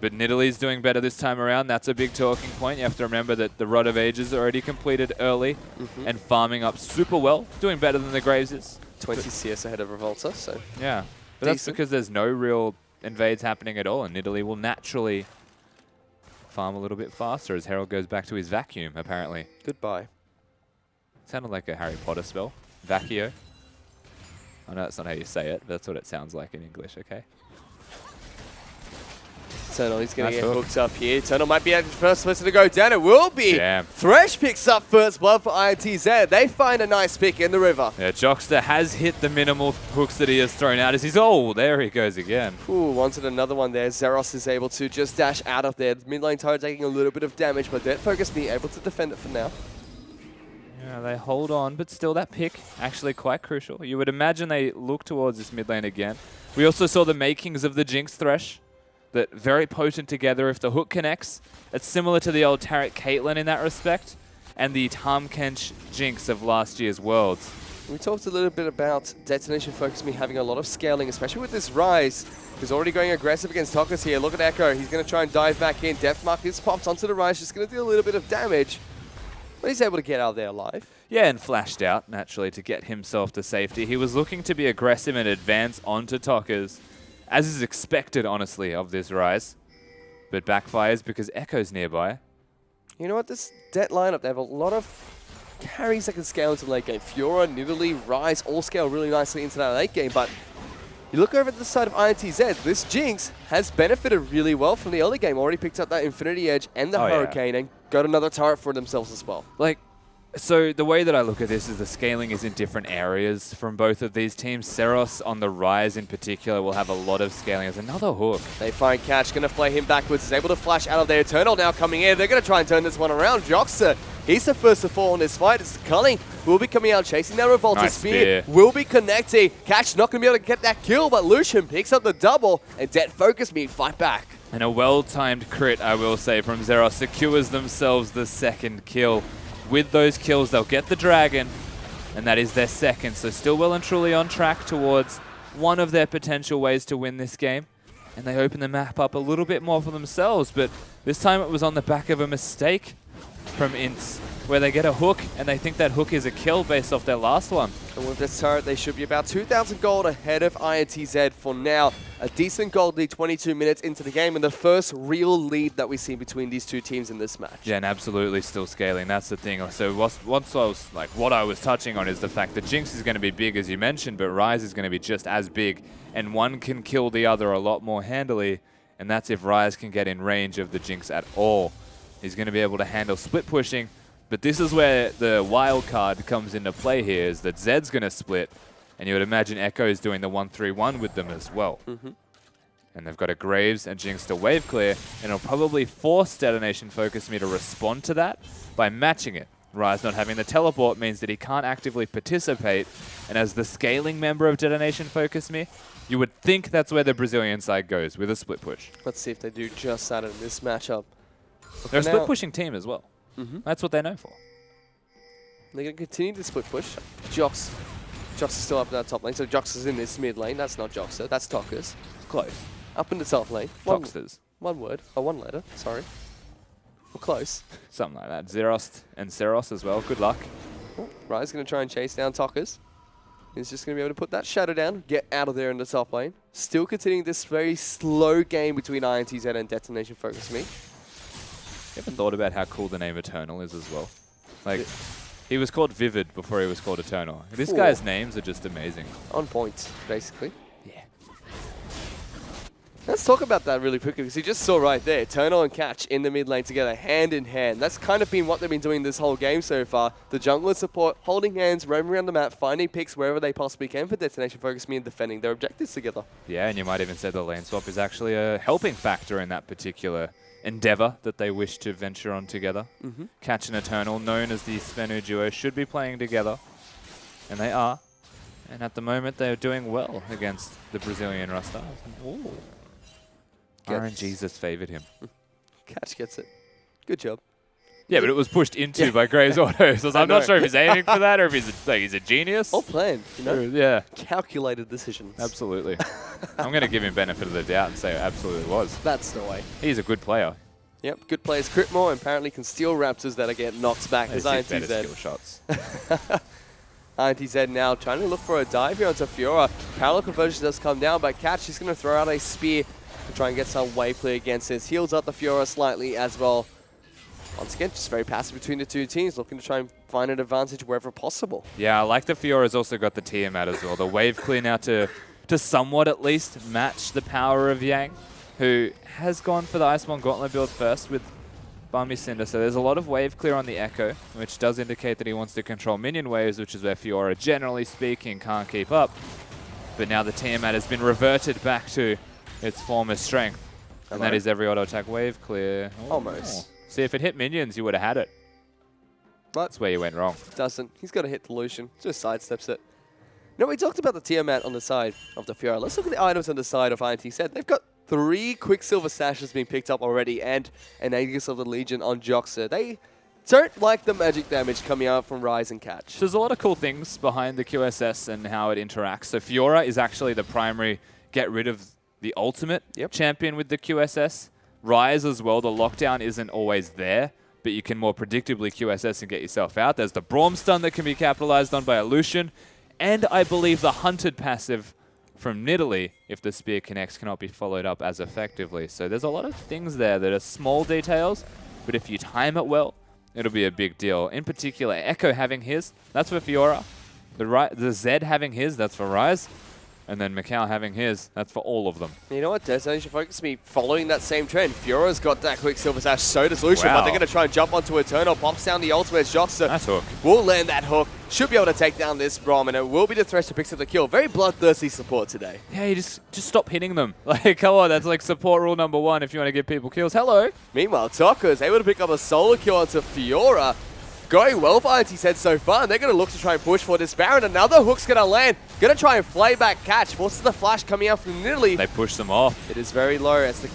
But Nidalee's doing better this time around. That's a big talking point. You have to remember that the Rod of Ages already completed early and farming up super well, doing better than the Graves is. 20 CS ahead of Revolta, so yeah. But that's because there's no real invades happening at all, and Nidalee will naturally farm a little bit faster as Herald goes back to his vacuum, apparently. Goodbye. Sounded like a Harry Potter spell. Vacuo. I know that's not how you say it, but that's what it sounds like in English, okay? Eternal, he's going to Nice get hook. hooked up here. Eternal might be the first person to go down. It will be. Damn. Thresh picks up first blood for ITZ. They find a nice pick in the river. Yeah, Jockster has hit the minimal hooks that he has thrown out as he's, oh, there he goes again. Ooh, wanted another one there. Zeros is able to just dash out of there. Mid lane turret taking a little bit of damage, but Dead Focus Me able to defend it for now. Yeah, they hold on, but still that pick actually quite crucial. You would imagine they look towards this mid lane again. We also saw the makings of the Jinx Thresh. That very potent together if the hook connects. It's similar to the old Tarek Caitlyn in that respect, and the Tahm-Kench Jinx of last year's Worlds. We talked a little bit about Destination Focus Me having a lot of scaling, especially with this Ryze, who's already going aggressive against Tokas here. Look at Echo. He's going to try and dive back in. Death Mark is popped onto the Ryze, just going to do a little bit of damage. But he's able to get out there alive. Yeah, and flashed out, naturally, to get himself to safety. He was looking to be aggressive and advance onto Tokas, as is expected, honestly, of this Ryze. But backfires because Echo's nearby. You know what? This dead lineup, they have a lot of carries that can scale into the late game. Fiora, Nidalee, Ryze all scale really nicely into that late game, but you look over at the side of ITZ, this Jinx has benefited really well from the early game. Already picked up that Infinity Edge and the Hurricane and got another turret for themselves as well. Like, so the way that I look at this is the scaling is in different areas from both of these teams. Seros on the Ryze in particular will have a lot of scaling. There's another hook. They find Catch, going to flay him backwards. Is able to flash out of their Eternal now coming in. They're going to try and turn this one around. Jockster, he's the first to fall in this fight. It's Culling will be coming out chasing that Revolta Nice spear. spear. Will be connecting. Catch not going to be able to get that kill, but Lucian picks up the double and Dead Focus Me fight back. And a well-timed crit, I will say, from Zeros secures themselves the second kill. With those kills, they'll get the Dragon, and that is their second. So still well and truly on track towards one of their potential ways to win this game. And they open the map up a little bit more for themselves, but this time it was on the back of a mistake from Ints, where they get a hook, and they think that hook is a kill based off their last one. And with this turret, they should be about 2,000 gold ahead of ITZ for now. A decent gold lead 22 minutes into the game, and the first real lead that we see between these two teams in this match. Yeah, and absolutely still scaling. That's the thing. So once I was like, what I was touching on is the fact that Jinx is going to be big, as you mentioned, but Ryze is going to be just as big, and one can kill the other a lot more handily, and that's if Ryze can get in range of the Jinx at all. He's going to be able to handle split pushing, but this is where the wild card comes into play here, is that Zed's going to split, and you would imagine Echo's doing the 1-3-1 with them as well. And they've got a Graves and Jinx to wave clear, and it'll probably force Detonation Focus Me to respond to that by matching it. Ryze not having the teleport means that he can't actively participate, and as the scaling member of Detonation Focus Me, you would think that's where the Brazilian side goes, with a split push. Let's see if they do just that in this matchup. They're a split pushing team as well. That's what they're known for. They're going to continue to split push. Jox is still up in that top lane, so Jox is in this mid lane. That's not Joxer, that's Tokas. Close. Up in the top lane. Toxsters. One word. Oh, one letter. Sorry. We're close. Something like that. Zerost and Seros as well. Good luck. Ryze going to try and chase down Tokas. He's just going to be able to put that shadow down, get out of there in the top lane. Still continuing this very slow game between ITZ and Detonation Focus Me. You ever thought about how cool the name Eternal is as well? Like, he was called Vivid before he was called Eternal. This guy's names are just amazing. On point, basically. Yeah. Let's talk about that really quickly, because you just saw right there, Eternal and Catch in the mid lane together, hand in hand. That's kind of been what they've been doing this whole game so far. The jungler support, holding hands, roaming around the map, finding picks wherever they possibly can for Detonation Focus Me and defending their objectives together. Yeah, and you might even say the lane swap is actually a helping factor in that particular endeavor that they wish to venture on together. Catch and Eternal, known as the Spenu duo, should be playing together, and they are. And at the moment, they're doing well against the Brazilian Rasta. Ooh. RNG's has favoured him. Catch gets it. Good job. Yeah, but it was pushed into by Graves Auto, so I'm not sure if he's aiming for that or if he's a genius. All planned, you know? Yeah. Calculated decisions. Absolutely. I'm going to give him benefit of the doubt and say it absolutely was. That's the way. He's a good player. Yep, good players. Critmore apparently can steal Raptors that get knocked back as Better ITZ. skill shots. ITZ now trying to look for a dive here onto Fiora. Parallel conversion does come down, but Catch is going to throw out a spear to try and get some wave clear against this. Heals up the Fiora slightly as well. Once again, just very passive between the two teams, looking to try and find an advantage wherever possible. Yeah, I like the Fiora's also got the Tiamat as well. The wave clear now to somewhat at least match the power of Yang, who has gone for the Iceborne Gauntlet build first with Bummy Cinder. So there's a lot of wave clear on the Echo, which does indicate that he wants to control minion waves, which is where Fiora, generally speaking, can't keep up. But now the Tiamat has been reverted back to its former strength. And that is every auto attack wave clear. Oh. Almost. See, if it hit minions, you would have had it. But that's where you went wrong. Doesn't. He's got to hit the Lucian. Just sidesteps it. Now, we talked about the Tiamat on the side of the Fiora. Let's look at the items on the side of ITZ. They've got 3 Quicksilver Sashes being picked up already and an Aegis of the Legion on Joxer. They don't like the magic damage coming out from Rise and Catch. So there's a lot of cool things behind the QSS and how it interacts. So Fiora is actually the primary get rid of the ultimate champion with the QSS. Rise as well, the lockdown isn't always there, but you can more predictably QSS and get yourself out. There's the Braum stun that can be capitalized on by a Lucian, and I believe the Hunted passive from Nidalee, if the Spear connects, cannot be followed up as effectively. So there's a lot of things there that are small details, but if you time it well, it'll be a big deal. In particular, Echo having his, that's for Fiora. The Zed having his, that's for Rise. And then Macau having his, that's for all of them. You know what? Detonation Focus Me following that same trend. Fiora's got that Quicksilver Sash, so does Lucian, but they're going to try and jump onto Eternal. Pops down the ultimate Joxer. Nice hook. Will land that hook. Should be able to take down this Braum, and it will be the Thresh that picks up the kill. Very bloodthirsty support today. Yeah, you just stop hitting them. Like, come on, that's like support rule number 1 if you want to give people kills. Hello. Meanwhile, Taka is able to pick up a solo kill onto Fiora. Going well for ITZ so far, and they're going to look to try and push for this Baron. Another hook's going to land. Going to try and flay back Catch. Forces the flash coming out from Nidalee. They push them off. It is very low as the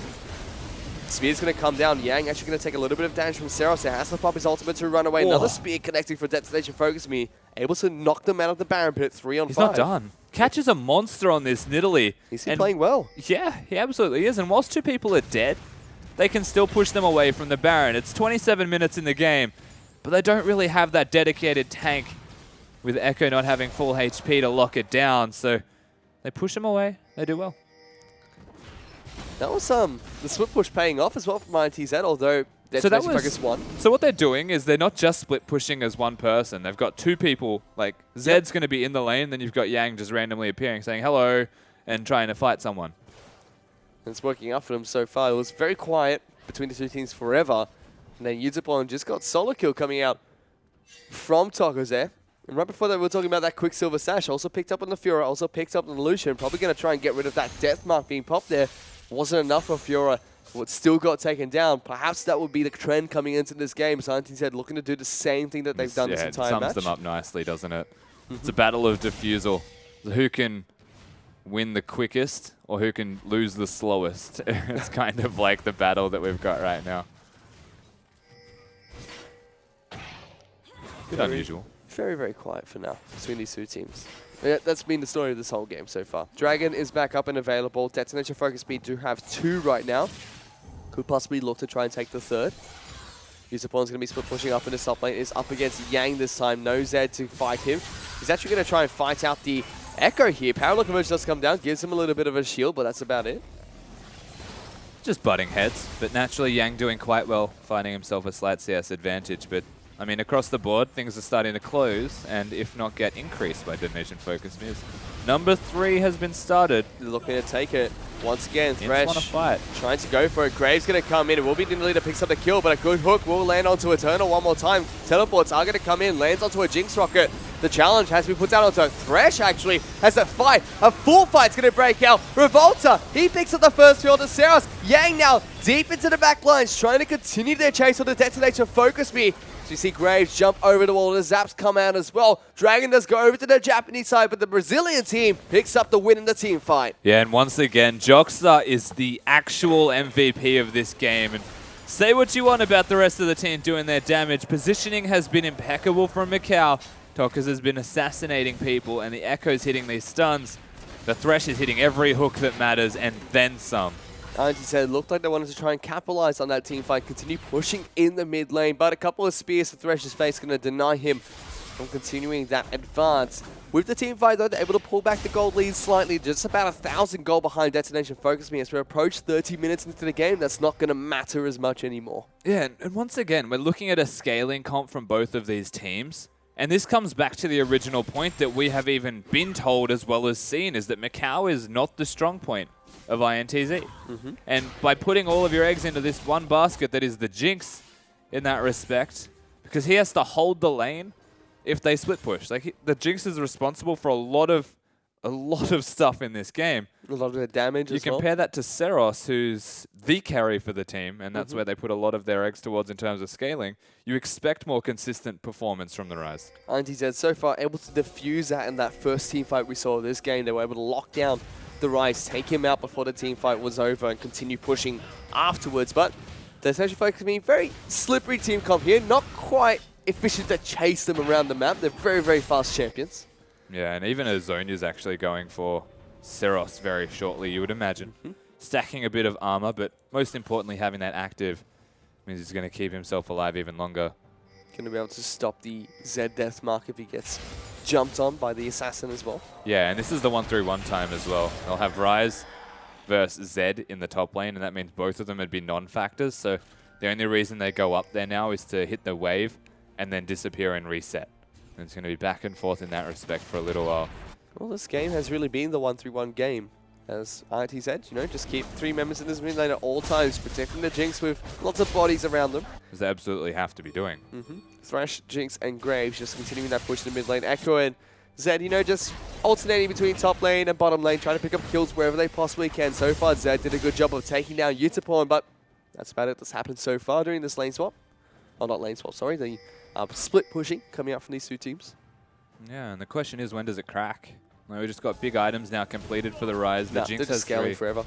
Spear's going to come down. Yang actually going to take a little bit of damage from Seros. He has to pop his ultimate to run away. Another Spear connecting for Detonation Focus Me. Able to knock them out of the Baron pit 3 on 5. He's not done. Catch is a monster on this Nidalee. He's playing well. Yeah, he absolutely is. And whilst 2 people are dead, they can still push them away from the Baron. It's 27 minutes in the game. But they don't really have that dedicated tank with Echo not having full HP to lock it down. So they push him away. They do well. That was the split push paying off as well from ITZ, although Detonation Focus won. So what they're doing is they're not just split pushing as one person. They've got 2 people. Like Zed's going to be in the lane, then you've got Yang just randomly appearing, saying hello and trying to fight someone. And it's working out for them so far. It was very quiet between the 2 teams forever. And then Yuzupon just got solo kill coming out from Tacos there. And right before that, we were talking about that Quicksilver Sash. Also picked up on the Fiora, also picked up on the Lucian. Probably going to try and get rid of that death mark being popped there. Wasn't enough for Fiora, but still got taken down. Perhaps that would be the trend coming into this game. Scientist said looking to do the same thing that they've done this entire match. It sums them up nicely, doesn't it? It's a battle of defusal. Who can win the quickest or who can lose the slowest? It's kind of like the battle that we've got right now. Bit unusual. Very, very quiet for now between these 2 teams. Yeah, that's been the story of this whole game so far. Dragon is back up and available. Detonation Focus Speed do have 2 right now. Could possibly look to try and take the 3rd. Yusupon's going to be split pushing up in the top lane. Is up against Yang this time. No Zed to fight him. He's actually going to try and fight out the Echo here. Parallel Converge does come down. Gives him a little bit of a shield, but that's about it. Just butting heads, but naturally Yang doing quite well, finding himself a slight CS advantage. But I mean, across the board, things are starting to close, and if not get increased by Detonation Focus Mirrors. Number 3 has been started. Looking to take it. Once again, Want to Thresh fight. trying to go for it. Graves going to come in. It will be the leader picks up the kill, but a good hook will land onto Eternal one more time. Teleports are going to come in, lands onto a Jinx Rocket. The challenge has been put down onto Thresh, actually, as a fight. A full fight's going to break out. Revolta, he picks up the first kill to Seros. Yang now deep into the back lines, trying to continue their chase on the Detonation Focus Me. So you see Graves jump over the wall, the Zaps come out as well. Dragon does go over to the Japanese side, but the Brazilian team picks up the win in the team fight. Yeah, and once again, Jockstar is the actual MVP of this game. And say what you want about the rest of the team doing their damage. Positioning has been impeccable from Macau. Tokas has been assassinating people, and the Echo's hitting these stuns. The Thresh is hitting every hook that matters, and then some. ITZ it looked like they wanted to try and capitalize on that team fight, continue pushing in the mid lane, but a couple of spears to Thresh's face going to deny him from continuing that advance. With the team fight, though, they're able to pull back the gold lead slightly, just about 1,000 gold behind Detonation Focus Me. As we approach 30 minutes into the game, that's not going to matter as much anymore. Yeah, and once again, we're looking at a scaling comp from both of these teams. And this comes back to the original point that we have even been told as well as seen, is that Macau is not the strong point of INTZ. And by putting all of your eggs into this one basket that is the Jinx in that respect, because he has to hold the lane if they split push. Like the Jinx is responsible for a lot of stuff in this game. A lot of the damage You as well. compare that to Seros, who's the carry for the team, and that's where they put a lot of their eggs towards in terms of scaling. You expect more consistent performance from the Rise. ITZ so far able to defuse that in that first team fight we saw this game. They were able to lock down the Rise, take him out before the team fight was over, and continue pushing afterwards. But there's actually focusing me very slippery team comp here, not quite efficient to chase them around the map. They're very, very fast champions. Yeah, and even Azonia's actually going for Seros very shortly, you would imagine. Stacking a bit of armor, but most importantly, having that active means he's going to keep himself alive even longer. Going to be able to stop the Z death mark if he gets jumped on by the assassin as well. Yeah, and this is the 1-3-1 time as well. They'll have Rise versus Zed in the top lane, and that means both of them would be non-factors. So the only reason they go up there now is to hit the wave and then disappear and reset. And it's going to be back and forth in that respect for a little while. Well, this game has really been the 1-3-1 game. As ITZ, you know, just keep 3 members in this mid lane at all times, protecting the Jinx with lots of bodies around them. As they absolutely have to be doing. Thresh, Jinx, and Graves just continuing that push in the mid lane. Echo and Zed, you know, just alternating between top lane and bottom lane, trying to pick up kills wherever they possibly can. So far, Zed did a good job of taking down Yutapon, but that's about it that's happened so far during this lane swap. Oh, not lane swap, sorry. The split pushing coming out from these two teams. Yeah, and the question is, when does it crack? Like, we just got big items now completed for the Rise. The Jinx has scaling 3. forever.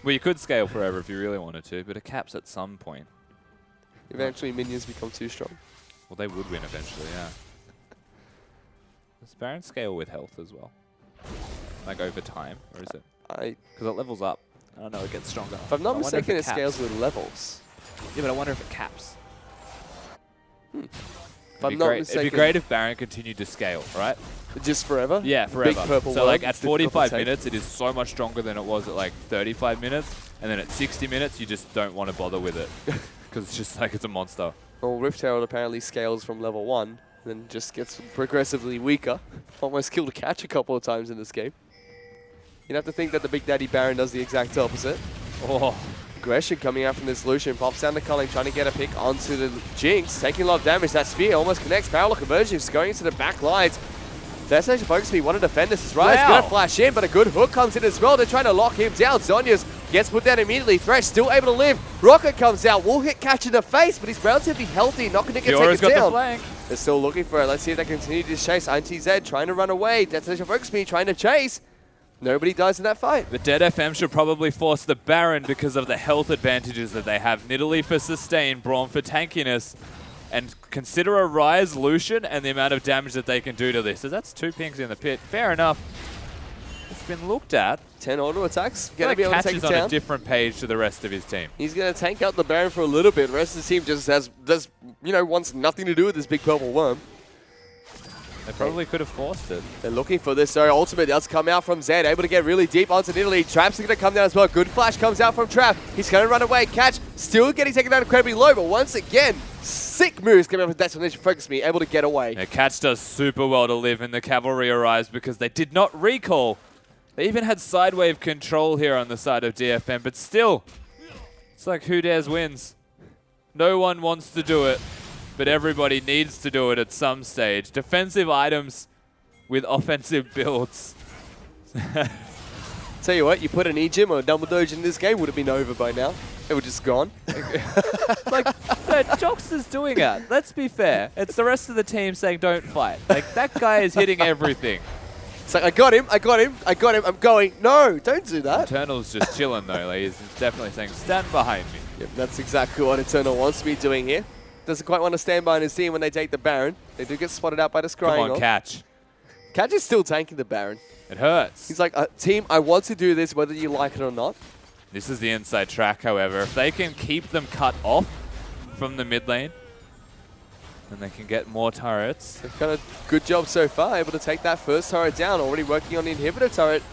Well, you could scale forever if you really wanted to, but it caps at some point. Eventually, minions become too strong. Well, they would win eventually, yeah. Does Baron scale with health as well? Like over time, or is it? Because it levels up. I don't know, it gets stronger. If I'm not mistaken, it scales with levels. Yeah, but I wonder if it caps. If I'm not mistaken, it'd be great if Baron continued to scale, right? Just forever? Yeah, forever. Big purple So like worm, at 45 minutes, it is so much stronger than it was at like 35 minutes. And then at 60 minutes, you just don't want to bother with it. Because it's just like it's a monster. Well, Rift Herald apparently scales from level 1, and then just gets progressively weaker. Almost killed a catch a couple of times in this game. You'd have to think that the Big Daddy Baron does the exact opposite. Oh, Aggression coming out from this Lucian. Pops down the Culling, trying to get a pick onto the Jinx. Taking a lot of damage. That spear almost connects. Parallel Conversion is going into the back lines. Destination Focus Me want to defend this as Rise. Going to flash in, but a good hook comes in as well. They're trying to lock him down. Zonia's gets put down immediately. Thresh still able to live. Rocket comes out. Will hit catch in the face, but he's relatively healthy. Not going to get taken got down. the flank. They're still looking for it. Let's see if they continue this chase. ITZ trying to run away. Destination Focus Me trying to chase. Nobody dies in that fight. The DFM should probably force the Baron because of the health advantages that they have. Nidalee for sustain, Braum for tankiness. And consider a Rise Lucian and the amount of damage that they can do to this. So that's 2 pings in the pit. Fair enough. It's been looked at. 10 auto attacks. I feel Going to like be able to Catch take is it on down. a different page to the rest of his team. He's going to tank out the Baron for a little bit. The rest of the team just wants nothing to do with this big purple worm. They probably could have forced it. They're looking for this, so ultimate does come out from Zed, able to get really deep onto Italy. Trap's going to come down as well. Good flash comes out from Trap. He's going to run away. Catch still getting taken down incredibly low, but once again, sick moves coming out from Destination Focus Me, able to get away. Now, Catch does super well to live, and the cavalry arrives because they did not recall. They even had sidewave control here on the side of DFM, but still, it's like who dares wins. No one wants to do it, but everybody needs to do it at some stage. Defensive items with offensive builds. Tell you what, you put an E-Gym or a Double Doge in this game, would have been over by now. It would just gone. Like, no, Jox is doing it. Let's be fair. It's the rest of the team saying don't fight. Like, that guy is hitting everything. It's like, I got him, I'm going. No, don't do that. Eternal's just chilling though. Like, he's definitely saying, stand behind me. Yep, that's exactly what Eternal wants to be doing here. Doesn't quite want to stand behind his team when they take the Baron. They do get spotted out by the Come Scrying. on, Catch. Catch is still tanking the Baron. It hurts. He's like, team, I want to do this whether you like it or not. This is the inside track, however. If they can keep them cut off from the mid lane, then they can get more turrets. They've done a good job so far, able to take that first turret down. Already working on the inhibitor turret.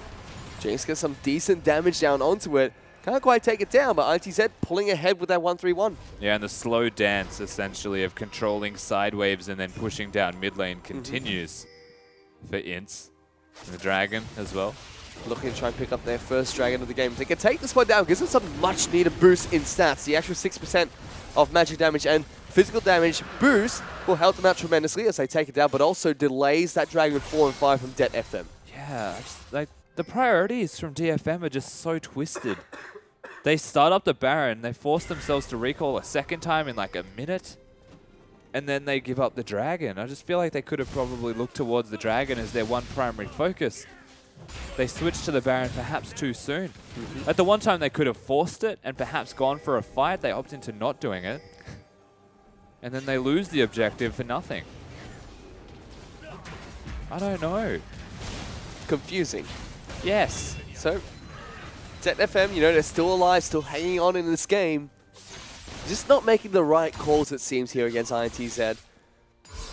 Jinx gets some decent damage down onto it. Can't quite take it down, but ITZ pulling ahead with that 1-3-1. Yeah, and the slow dance, essentially, of controlling side waves and then pushing down mid lane continues for Ints. And the Dragon as well. Looking to try and pick up their first Dragon of the game. If they can take this one down, gives them some much needed boost in stats. The actual 6% of magic damage and physical damage boost will help them out tremendously as they take it down, but also delays that Dragon 4 and 5 from DFM. Yeah, like the priorities from DFM are just so twisted. They start up the Baron, they force themselves to recall a second time in like a minute, and then they give up the Dragon. I just feel like they could have probably looked towards the Dragon as their one primary focus. They switched to the Baron perhaps too soon. At the one time they could have forced it and perhaps gone for a fight, they opt into not doing it. And then they lose the objective for nothing. I don't know. Confusing. Yes. So, ZFM, they're still alive, still hanging on in this game. Just not making the right calls, it seems, here against ITZ.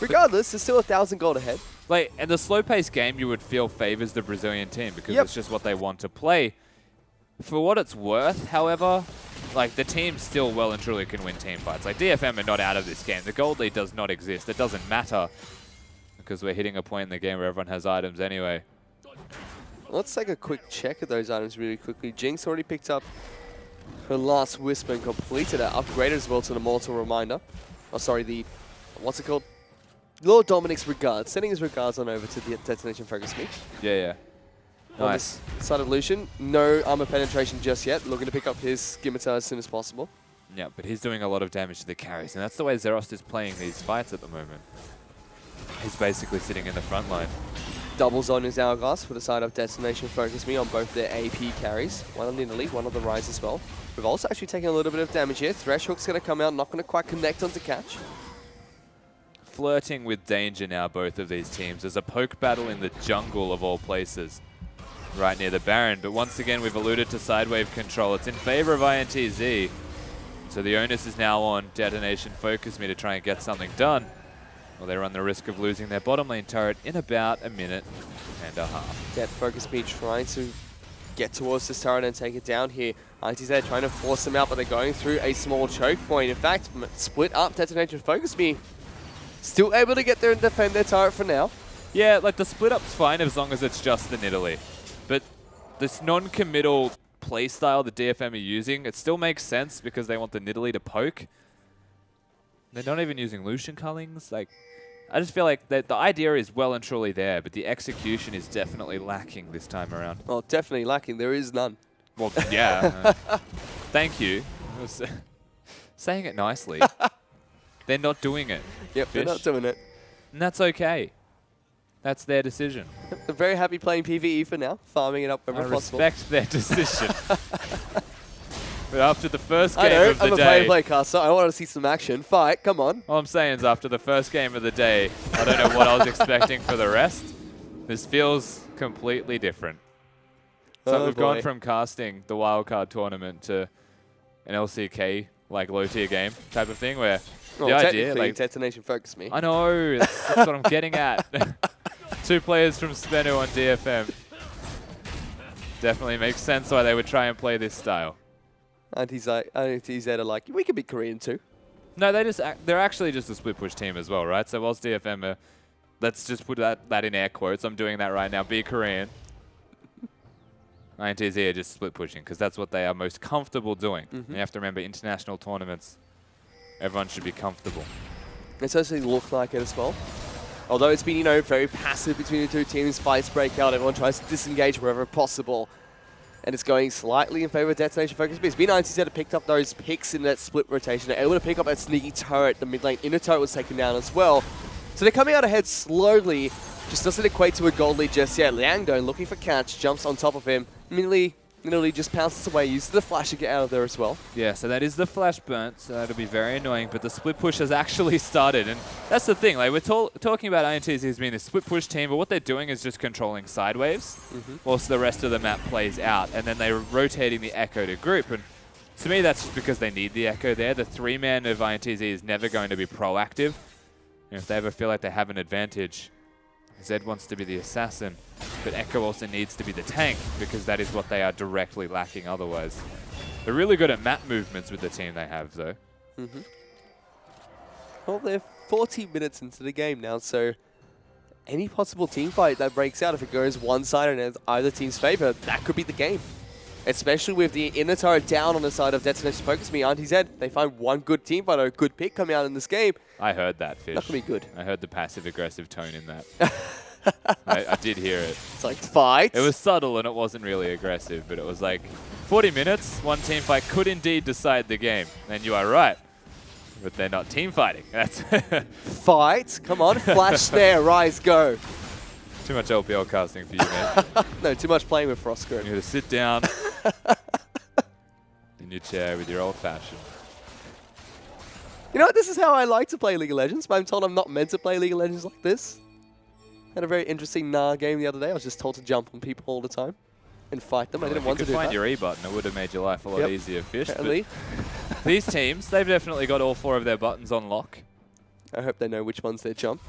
Regardless, there's still 1,000 gold ahead. Like, and the slow-paced game you would feel favors the Brazilian team because it's just what they want to play. For what it's worth, however, like, the team still well and truly can win team fights. Like, DFM are not out of this game. The gold lead does not exist. It doesn't matter because we're hitting a point in the game where everyone has items anyway. Let's take a quick check at those items really quickly. Jinx already picked up her last Wisp and completed it. Upgraded as well to the Mortal Reminder. Oh, sorry, what's it called? Lord Dominic's regards. Sending his regards on over to the Destination Focus Me. Yeah. On Nice. this side of Lucian, no armor penetration just yet. Looking to pick up his Scimitar as soon as possible. Yeah, but he's doing a lot of damage to the carries, and that's the way Zerost is playing these fights at the moment. He's basically sitting in the front line. Doubles on his Hourglass for the side of Destination Focus Me on both their AP carries. One on the Elite, one on the Rise as well. We've also actually taken a little bit of damage here. Thresh Hook's going to come out, not going to quite connect onto Catch. Flirting with danger now, both of these teams. There's a poke battle in the jungle of all places, right near the Baron. But once again, we've alluded to sidewave control. It's in favor of INTZ. So the onus is now on Detonation Focus Me to try and get something done. Well, they run the risk of losing their bottom lane turret in about a minute and a half. Dead Focus Me trying to get towards this turret and take it down here. ITZ trying to force them out, but they're going through a small choke point. In fact, split up Detonation Focus Me. Still able to get there and defend their turret for now. Yeah, like the split up's fine as long as it's just the Nidalee. But this non-committal playstyle the DFM are using, it still makes sense because they want the Nidalee to poke. They're not even using Lucian Cullings. Like, I just feel like the idea is well and truly there, but the execution is definitely lacking this time around. Well, definitely lacking. There is none. Well, yeah. Thank you. I was saying it nicely. They're not doing it. Yep, they're not doing it. And that's okay. That's their decision. They're very happy playing PvE for now, farming it up wherever I possible. respect their decision. But after the first game I know, of the I'm a day... play caster. I want to see some action. Fight, come on. All I'm saying is after the first game of the day, I don't know what I was expecting for the rest. This feels completely different. So we've gone from casting the wildcard tournament to an LCK, like low-tier game type of thing, where the idea, like Detonation Focus Me. I know, that's what I'm getting at. 2 players from Spenu on DFM. Definitely makes sense why they would try and play this style. ITZ are like, we could be Korean too. No, they're actually just a split push team as well, right? So whilst DFM are, let's just put that in air quotes. I'm doing that right now. Be Korean. ITZ are just split pushing because that's what they are most comfortable doing. You have to remember, international tournaments, everyone should be comfortable. It certainly looked like it as well. Although it's been, very passive between the two teams, fights break out, everyone tries to disengage wherever possible. And it's going slightly in favor of Detonation Focus B. It's been ITZ that picked up those picks in that split rotation. They're able to pick up that sneaky turret. The mid lane inner turret was taken down as well. So they're coming out ahead slowly. Just doesn't equate to a gold lead just yet. Liangdo looking for catch, jumps on top of him. Immediately just pounces away, uses the flash to get out of there as well. Yeah, so that is the flash burnt, so that'll be very annoying, but the split push has actually started, and that's the thing, like we're talking about ITZ as being a split push team, but what they're doing is just controlling side waves, whilst the rest of the map plays out, and then they're rotating the Echo to group, and to me that's just because they need the Echo there. The 3-man of ITZ is never going to be proactive, and if they ever feel like they have an advantage, Zed wants to be the assassin, but Echo also needs to be the tank because that is what they are directly lacking otherwise. They're really good at map movements with the team they have, though. Well, they're 40 minutes into the game now, so any possible team fight that breaks out, if it goes one side and it's either team's favor, that could be the game. Especially with the inner turret down on the side of Detonation Focus Me, ITZ, they find one good team fight or a good pick coming out in this game. I heard that, Fish. That could be good. I heard the passive-aggressive tone in that. I did hear it. It's like, fight. It was subtle and it wasn't really aggressive, but it was like 40 minutes, one team fight could indeed decide the game. And you are right. But they're not team fighting. That's fight. Come on, flash snare, rise, go. Too much LPL casting for you, man. No, too much playing with Frostgrid. You got to sit down in your chair with your old fashioned. You know what? This is how I like to play League of Legends, but I'm told I'm not meant to play League of Legends like this. Had a very interesting game the other day. I was just told to jump on people all the time and fight them. Well, I didn't want to do that. If you could find your E button, it would have made your life a lot easier, Fish. Apparently. But these teams, they've definitely got all 4 of their buttons on lock. I hope they know which one's their jump.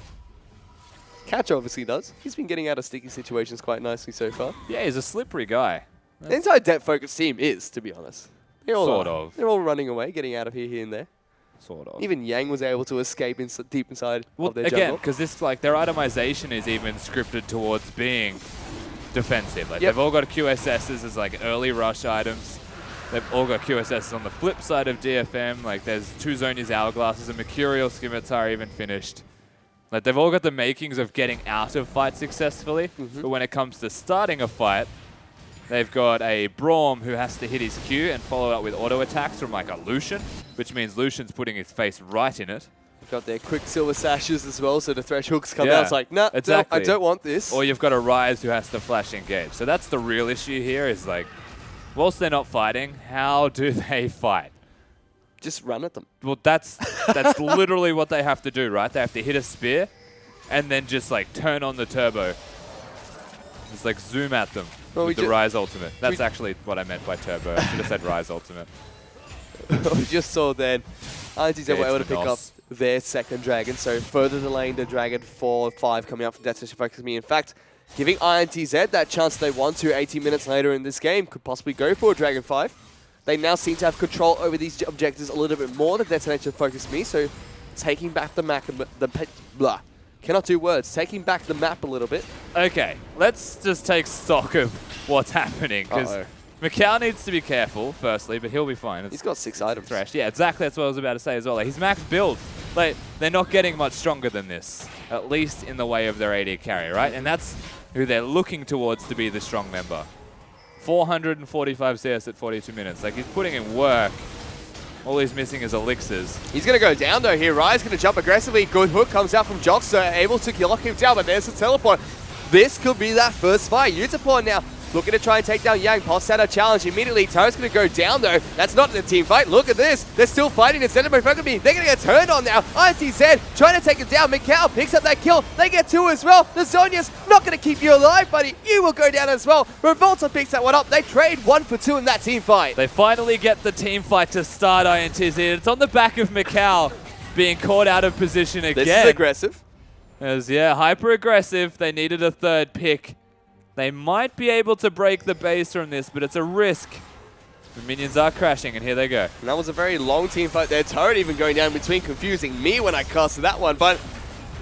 Catch obviously does. He's been getting out of sticky situations quite nicely so far. Yeah, he's a slippery guy. The entire depth-focused team is, to be honest. They're all They're all running away, getting out of here and there. Sort of. Even Yang was able to escape deep inside of their again, jungle. because this, like, their itemization is even scripted towards being defensive. Like, Yep. they've all got QSSs as, like, early rush items. They've all got QSSs on the flip side of DFM. Like, there's 2 Zonia's Hourglasses, a Mercurial Scimitar even finished. Like, they've all got the makings of getting out of fights successfully, but when it comes to starting a fight, they've got a Braum who has to hit his Q and follow up with auto attacks from like a Lucian, which means Lucian's putting his face right in it. They've got their Quicksilver sashes as well, so the thresh hooks come out. It's like, nah, exactly. I don't want this. Or you've got a Ryze who has to flash engage. So that's the real issue here is like, whilst they're not fighting, how do they fight? Just run at them. Well, that's literally what they have to do, right? They have to hit a spear and then just like turn on the turbo. Just like zoom at them with the Ryze ultimate. That's actually what I meant by turbo. I should have said Ryze ultimate. We just saw then ITZ were able to pick up their second dragon, so further delaying the dragon 4-5 coming up from Detonation Focus Me. In fact, giving ITZ that chance they want to 18 minutes later in this game, could possibly go for a Dragon 5. They now seem to have control over these objectives a little bit more than Detonation Focus Me, so taking back the map, cannot do words, taking back the map a little bit. Okay, let's just take stock of what's happening, because Macau needs to be careful, firstly, but he'll be fine. He's got 6 items. Thresh. Yeah, exactly, that's what I was about to say as well. Like, his max build, like, they're not getting much stronger than this, at least in the way of their AD carry, right? And that's who they're looking towards to be the strong member. 445 CS at 42 minutes. Like, he's putting in work. All he's missing is elixirs. He's going to go down, though, here. Ryze going to jump aggressively. Good hook comes out from Joxer, able to lock him down, but there's a teleport. This could be that first fight. Utaport now looking to try and take down Yang. Pops out a challenge immediately. Tara's going to go down, though. That's not the team fight. Look at this. They're still fighting instead of focusing. They're going to get turned on now. ITZ trying to take it down. Mikal picks up that kill. They get two as well. The Zonya's not going to keep you alive, buddy. You will go down as well. Revolta picks that one up. They trade 1 for 2 in that team fight. They finally get the team fight to start, ITZ. It's on the back of Mikal being caught out of position again. This is aggressive. As, yeah, hyper aggressive. They needed a third pick. They might be able to break the base from this, but it's a risk. The minions are crashing, and here they go. And that was a very long team fight there. Turret even going down between, confusing me when I casted that one. But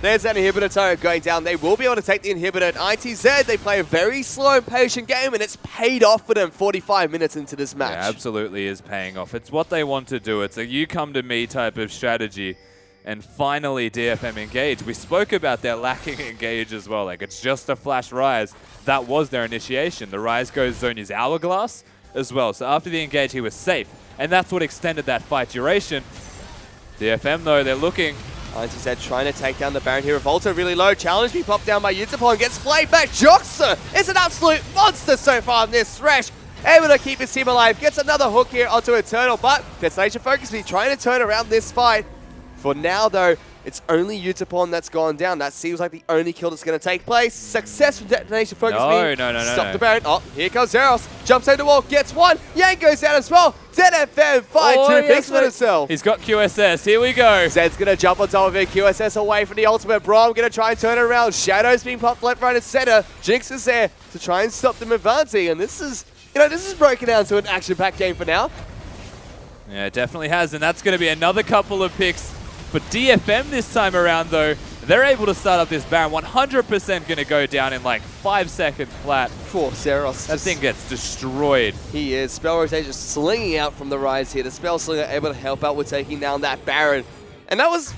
there's that inhibitor turret going down. They will be able to take the inhibitor. And ITZ, they play a very slow and patient game, and it's paid off for them 45 minutes into this match. Yeah, absolutely is paying off. It's what they want to do. It's a you come to me type of strategy. And finally, DFM engage. We spoke about their lacking engage as well. Like, it's just a flash rise. That was their initiation. The rise goes Zonya's hourglass as well. So after the engage, he was safe. And that's what extended that fight duration. DFM, though, they're looking. ITZ trying to take down the Baron here. Revolta really low. Challenge be popped down by Yutapon. Gets played back. Joxer is an absolute monster so far in this thresh. Able to keep his team alive. Gets another hook here onto Eternal. But Destination Focus be trying to turn around this fight. For now, though, it's only Yutapon that's gone down. That seems like the only kill that's going to take place. Success from Detonation Focus. No. Stop the Baron. Oh, here comes Zeros. Jumps over the wall, gets one. Yang goes down as well. DFM 5-2 picks for himself. He's got QSS. Here we go. Zed's going to jump on top of it. QSS away from the ultimate. Braum going to try and turn it around. Shadow's being popped left, right, and center. Jinx is there to try and stop them advancing. And this is, this is broken down to an action-packed game for now. Yeah, it definitely has. And that's going to be another couple of picks. For DFM this time around, though, they're able to start up this Baron. 100% going to go down in like 5 seconds flat. Poor Zeros. That thing gets destroyed. He is. Spell rotation slinging out from the rise here. The Spell Slinger able to help out with taking down that Baron. And that was...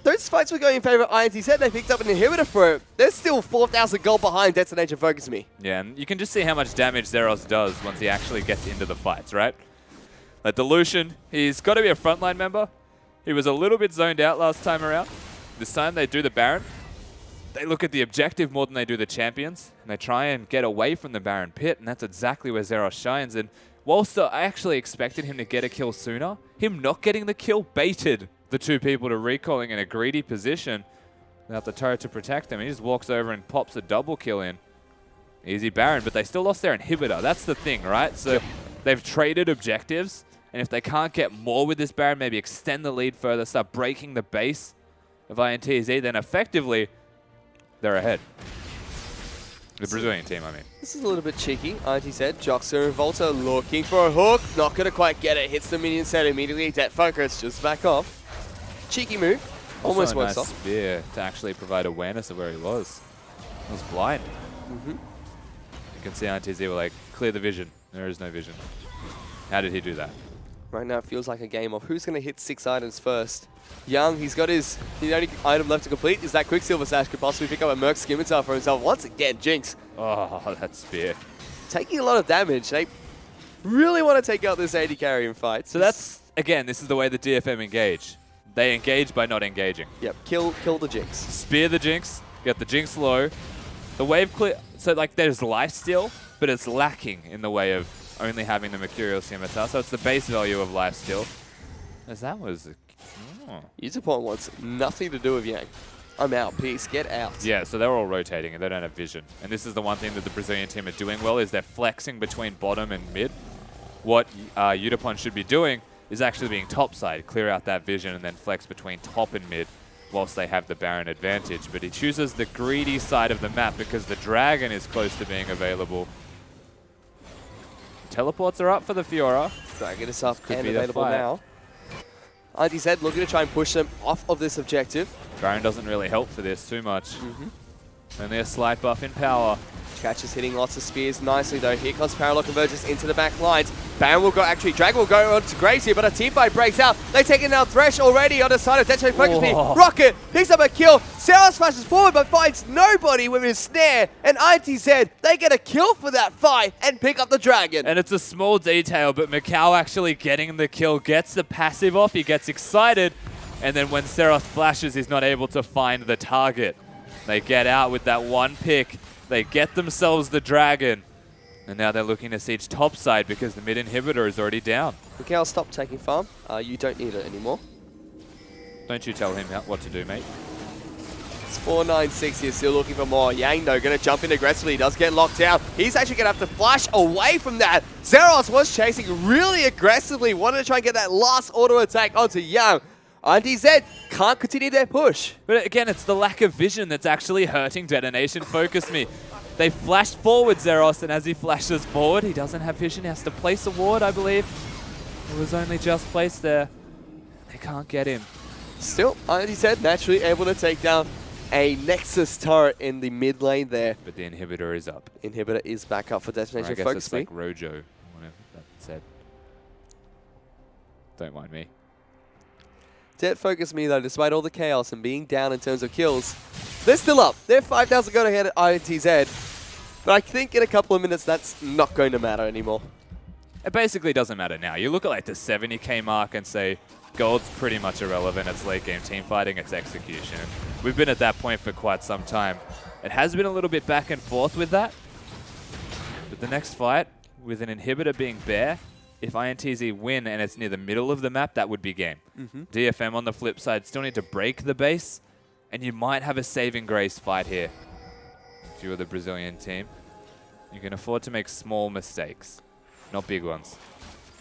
Those fights were going in favor of ITZ. They picked up an inhibitor for it. They're still 4,000 gold behind Destination Focus Me. Yeah, and you can just see how much damage Zeros does once he actually gets into the fights, right? Like the Lucian, he's got to be a frontline member. He was a little bit zoned out last time around. This time they do the Baron. They look at the objective more than they do the champions. And they try and get away from the Baron pit. And that's exactly where Zeros shines. And whilst I actually expected him to get a kill sooner, him not getting the kill baited the two people to recalling in a greedy position without the turret to protect them. He just walks over and pops a double kill in. Easy Baron, but they still lost their inhibitor. That's the thing, right? So they've traded objectives. And if they can't get more with this Baron, maybe extend the lead further, start breaking the base of ITZ, then effectively, they're ahead. The Brazilian team, I mean. This is a little bit cheeky. ITZ, Joxer and Volta looking for a hook. Not going to quite get it. Hits the minion set immediately. Det Focus just back off. Cheeky move. Almost also a works nice off. spear to actually provide awareness of where he was. He was blind. You can see ITZ were like, clear the vision. There is no vision. How did he do that? Right now it feels like a game of who's going to hit 6 items first. Young, he's got the only item left to complete is that Quicksilver Sash. Could possibly pick up a Merc Scimitar for himself. Once again, Jinx. Oh, that spear. Taking a lot of damage. They really want to take out this AD carry in fights. So that's, again, this is the way the DFM engage. They engage by not engaging. Yep, kill the Jinx. Spear the Jinx, get the Jinx low. The wave clear, so like there's life steal, but it's lacking in the way of only having the Mercurial Scimitar, so it's the base value of life steal. As that was... Yutapon wants nothing to do with Yang. I'm out, peace, get out. Yeah, so they're all rotating and they don't have vision. And this is the one thing that the Brazilian team are doing well, is they're flexing between bottom and mid. What Yutapon should be doing is actually being topside, clear out that vision and then flex between top and mid whilst they have the Baron advantage. But he chooses the greedy side of the map because the Dragon is close to being available. Teleports are up for the Fiora. Dragon is up Could and be the available fight. now. ITZ looking to try and push them off of this objective. Baron doesn't really help for this too much. Only a slight buff in power. Catch is hitting lots of spears nicely though. Here comes Parallel Convergence into the back lines. Baron will go, actually Dragon will go on to Graves here, but a team fight breaks out. They take it now, Thresh already on the side of Detonate Focus Me. Rocket picks up a kill. Sarah splashes forward but finds nobody with his snare. And ITZ, they get a kill for that fight and pick up the Dragon. And it's a small detail, but Mikal actually getting the kill, gets the passive off, he gets excited, and then when Seros flashes, he's not able to find the target. They get out with that one pick. They get themselves the dragon. And now they're looking to siege top side because the mid inhibitor is already down. Mikhail, stop taking farm. You don't need it anymore. Don't you tell him what to do, mate. It's 496 here, still looking for more. Yang, though, going to jump in aggressively. He does get locked down. He's actually going to have to flash away from that. Zeros was chasing really aggressively. Wanted to try and get that last auto attack onto Yang. ITZ can't continue their push. But again, it's the lack of vision that's actually hurting Detonation. Focus me. They flashed forward, Zeros, and as he flashes forward, he doesn't have vision. He has to place a ward, I believe. It was only just placed there. They can't get him. Still, ITZ naturally able to take down a Nexus turret in the mid lane there. But the inhibitor is up. Inhibitor is back up for Destination. I guess Focus it's me. like Rojo, whatever that said. Don't mind me. Jet Focus me, though, despite all the chaos and being down in terms of kills, they're still up. They're 5,000 gold ahead at ITZ. But I think in a couple of minutes, that's not going to matter anymore. It basically doesn't matter now. You look at like the 70k mark and say, gold's pretty much irrelevant. It's late game team fighting, it's execution. We've been at that point for quite some time. It has been a little bit back and forth with that. But the next fight, with an inhibitor being bare, if INTZ win and it's near the middle of the map, that would be game. DFM on the flip side still need to break the base, and you might have a saving grace fight here. If you're the Brazilian team, you can afford to make small mistakes, not big ones.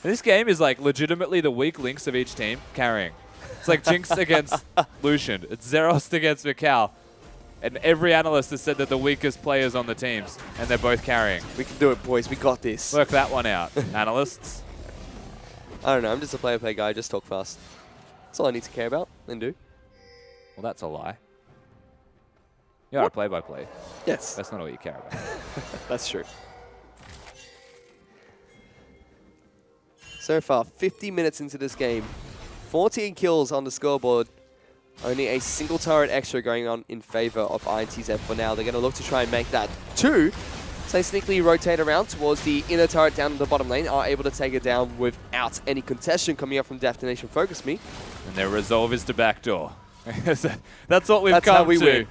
This game is like legitimately the weak links of each team carrying. It's like Jinx against Lucian. It's Zeros against Mikhail. And every analyst has said that the weakest players on the teams, and they're both carrying. We can do it, boys. We got this. Work that one out, analysts. I don't know. I'm just a play-by-play guy. Just talk fast. That's all I need to care about and do. Well, that's a lie. You are a play-by-play. Yes. That's not all you care about. That's true. So far, 50 minutes into this game. 14 kills on the scoreboard. Only a single turret extra going on in favor of ITZ for now. They're going to look to try and make that 2. So they sneakily rotate around towards the inner turret down in the bottom lane. Are able to take it down without any contestation coming up from Destination Focus Me. And their resolve is to backdoor. That's what we've That's come how we to. win.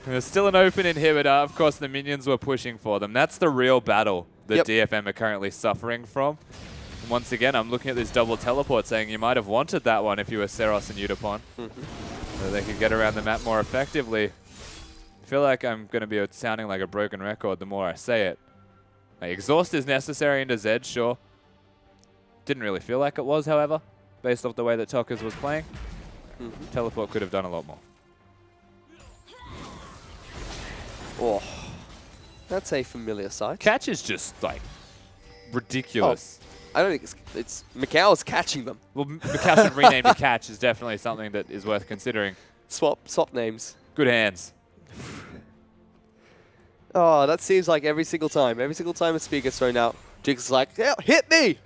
There's still an open inhibitor. Of course, the minions were pushing for them. That's the real battle that DFM are currently suffering from. And once again, I'm looking at this double teleport saying you might have wanted that one if you were Seros and Udapon. So they could get around the map more effectively. I feel like I'm going to be sounding like a broken record the more I say it. Like, exhaust is necessary into Zed, sure. Didn't really feel like it was, however, based off the way that Tokkers was playing. Teleport could have done a lot more. Oh, that's a familiar sight. Catch is just, like, ridiculous. Oh, I don't think it's Mikhail's catching them. Well, Mikhail should rename the catch is definitely something that is worth considering. Swap names. Good hands. Oh, that seems like every single time. Every single time a spear gets thrown out, Jinx is like, yeah, hit me!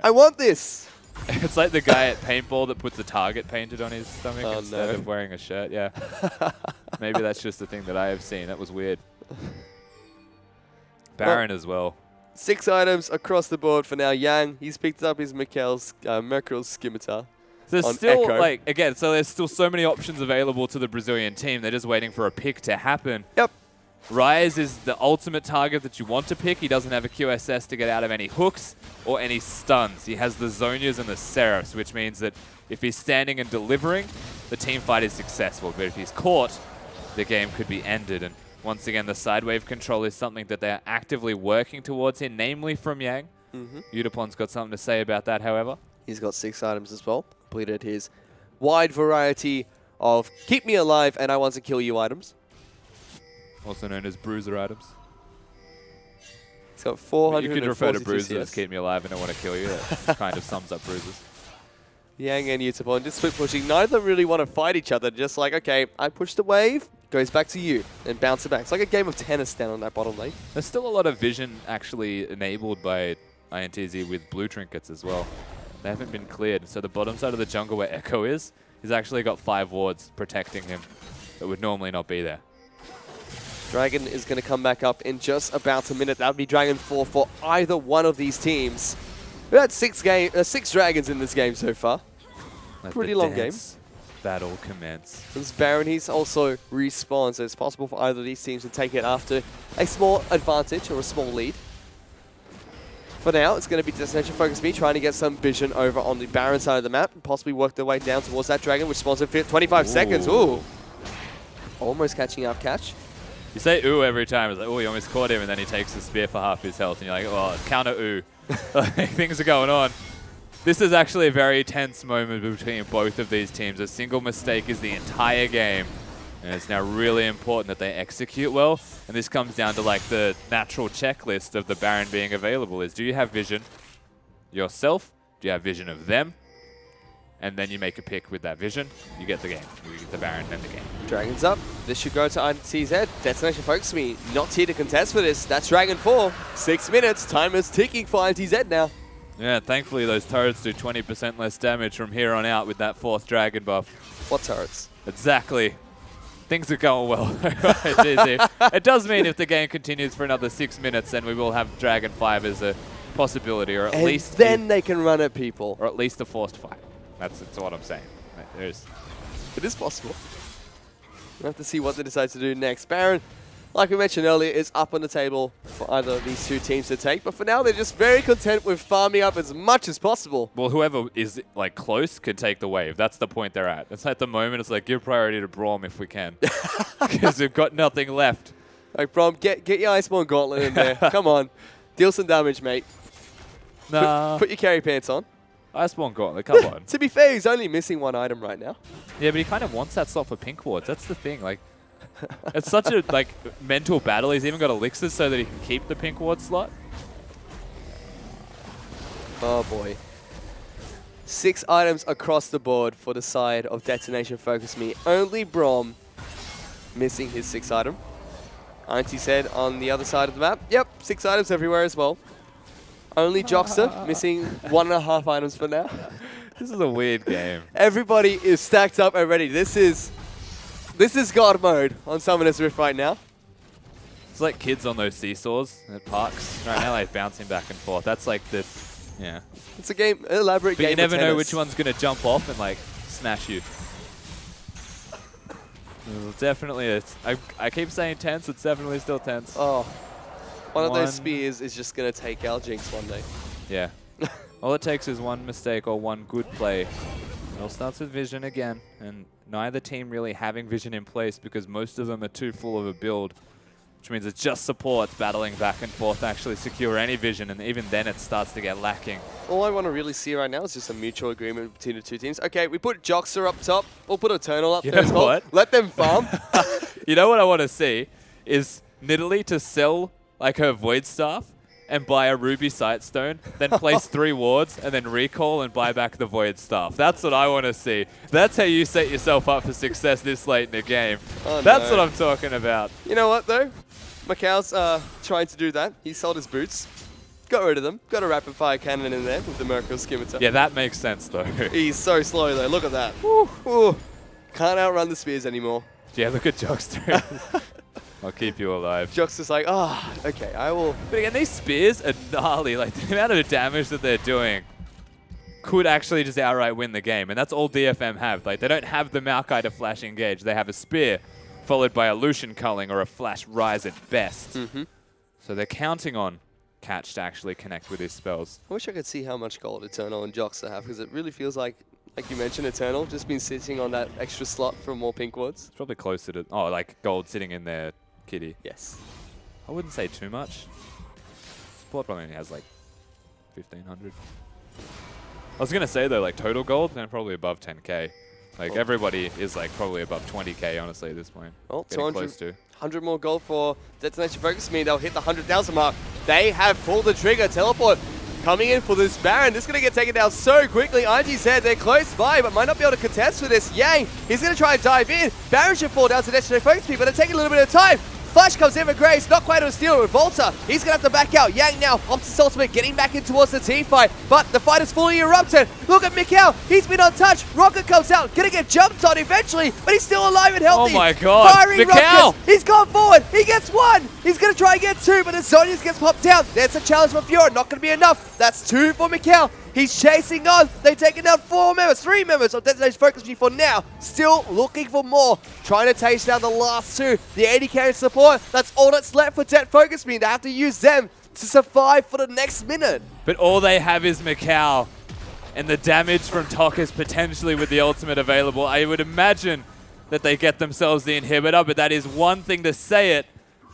I want this! It's like the guy at paintball that puts a target painted on his stomach instead of wearing a shirt, yeah. Maybe that's just the thing that I have seen. That was weird. Baron as well. 6 items across the board for now. Yang, he's picked up his Mercurial's Scimitar. There's still, like, again, so there's still so many options available to the Brazilian team. They're just waiting for a pick to happen. Yep. Ryze is the ultimate target that you want to pick. He doesn't have a QSS to get out of any hooks or any stuns. He has the Zonias and the Seraphs, which means that if he's standing and delivering, the team fight is successful. But if he's caught, the game could be ended. And once again, the side wave control is something that they are actively working towards here, namely from Yang. Udapon's got something to say about that, however. He's got 6 items as well. Completed his wide variety of keep me alive and I want to kill you items. Also known as bruiser items. He's got 400. You could refer to bruisers as keep me alive and I want to kill you. That kind of sums up bruisers. Yang and Utapon just split pushing. Neither of them really want to fight each other. Just like, okay, I pushed the wave, goes back to you, and bounce it back. It's like a game of tennis down on that bottom lane. There's still a lot of vision actually enabled by INTZ with blue trinkets as well. They haven't been cleared. So the bottom side of the jungle where Echo is, he's actually got 5 wards protecting him that would normally not be there. Dragon is going to come back up in just about a minute. That would be Dragon 4 for either one of these teams. We've had 6 dragons in this game so far. Pretty long game. battle commence. This Baron, he's also respawned, so it's possible for either of these teams to take it after a small advantage or a small lead. For now, it's going to be Destination Focus Me trying to get some vision over on the Baron side of the map and possibly work their way down towards that dragon, which spawns in 25 seconds. Ooh. Almost catching up catch. You say ooh every time. It's like, oh, you almost caught him, and then he takes the spear for half his health, and you're like, well, counter ooh. Things are going on. This is actually a very tense moment between both of these teams. A single mistake is the entire game. And it's now really important that they execute well. And this comes down to like the natural checklist of the Baron being available is, do you have vision yourself? Do you have vision of them? And then you make a pick with that vision. You get the game. You get the Baron and the game. Dragon's up. This should go to ITZ. Destination Focus Me not here to contest for this. That's Dragon 4. 6 minutes. Time is ticking for ITZ now. Yeah, thankfully those turrets do 20% less damage from here on out with that 4th dragon buff. What turrets? Exactly. Things are going well. It does mean if the game continues for another 6 minutes, then we will have Dragon 5 as a possibility, or at least then they can run at people. Or at least a forced fight. That's what I'm saying. It is possible. We'll have to see what they decide to do next. Baron, like we mentioned earlier, is up on the table for either of these two teams to take. But for now, they're just very content with farming up as much as possible. Well, whoever is like close can take the wave. That's the point they're at. It's at the moment, it's like, give priority to Braum if we can. Because they've got nothing left. Like, Braum, get your Iceborne Gauntlet in there. Come on. Deal some damage, mate. Nah. Put your carry pants on. Iceborne Gauntlet, come on. To be fair, he's only missing one item right now. Yeah, but he kind of wants that slot for pink wards. That's the thing. Like, it's such a mental battle. He's even got elixirs so that he can keep the pink ward slot. Oh boy. 6 items across the board for the side of Destination Focus Me. Only Braum missing his 6th item. ITZ on the other side of the map. Yep, 6 items everywhere as well. Only Joxer missing 1.5 items for now. This is a weird game. Everybody is stacked up already. This is God mode on Summoner's Rift right now. It's like kids on those seesaws at parks. Right now, like bouncing back and forth. That's like the, yeah. It's a game, elaborate game. But you never of know tennis. which one's going to jump off and like smash you. Definitely, I keep saying tense. It's definitely still tense. Oh, one of those spears is just going to take out Jinx one day. Yeah. All it takes is one mistake or one good play. It all starts with vision again, and neither team really having vision in place because most of them are too full of a build, which means it's just supports battling back and forth to actually secure any vision, and even then it starts to get lacking. All I want to really see right now is just a mutual agreement between the two teams. Okay, we put Joxer up top. We'll put Eternal up there as well. What? Let them farm. You know what I want to see is Nidalee to sell like her Void Staff and buy a Ruby Sightstone, then place 3 wards, and then recall and buy back the Void Staff. That's what I want to see. That's how you set yourself up for success this late in the game. Oh, That's no. what I'm talking about. You know what, though? Macau's trying to do that. He sold his boots. Got rid of them. Got a rapid fire cannon in there with the Mercurial Scimitar. Yeah, that makes sense, though. He's so slow, though. Look at that. Woo. Ooh. Can't outrun the spears anymore. Yeah, look at Jockster. I'll keep you alive. Jock's just like, okay, I will. But again, these spears are gnarly. Like, the amount of damage that they're doing could actually just outright win the game. And that's all DFM have. Like, they don't have the Maokai to flash engage. They have a spear, followed by a Lucian culling or a flash rise at best. So they're counting on Catch to actually connect with his spells. I wish I could see how much gold Eternal and Joxer have, because it really feels like you mentioned, Eternal just been sitting on that extra slot for more pink wards. It's probably closer to, like gold sitting in their kitty. Yes. I wouldn't say too much. Support probably only has like 1,500. I was going to say though, like total gold, then probably above 10k. Like everybody is like probably above 20k, honestly, at this point. Well, getting close to. 100 more gold for Destination Focus Me. They'll hit the 100,000 mark. They have pulled the trigger. Teleport coming in for this Baron. This is going to get taken down so quickly. ITZ, they're close by, but might not be able to contest for this. Yang, he's going to try and dive in. Baron should fall down to Destination Focus Me, but they're taking a little bit of time. Flash comes in for Grace, not quite on steal with Volta. He's going to have to back out. Yang now opts his ultimate, getting back in towards the team fight, but the fight is fully erupted. Look at Mikau, he's been untouched. Rocket comes out, going to get jumped on eventually, but he's still alive and healthy. Oh my god, Firing Mikau! rockets, he's gone forward, he gets 1. He's going to try and get 2, but as Zonius gets popped down, there's a challenge for Fiora, not going to be enough. That's 2 for Mikau. He's chasing on. They've taken down 3 members of Destination Focus Me for now. Still looking for more. Trying to chase down the last 2. The 80 carry support. That's all that's left for Det Focus Me. They have to use them to survive for the next minute. But all they have is Macau. And the damage from Tokus potentially with the ultimate available. I would imagine that they get themselves the inhibitor, but that is one thing to say it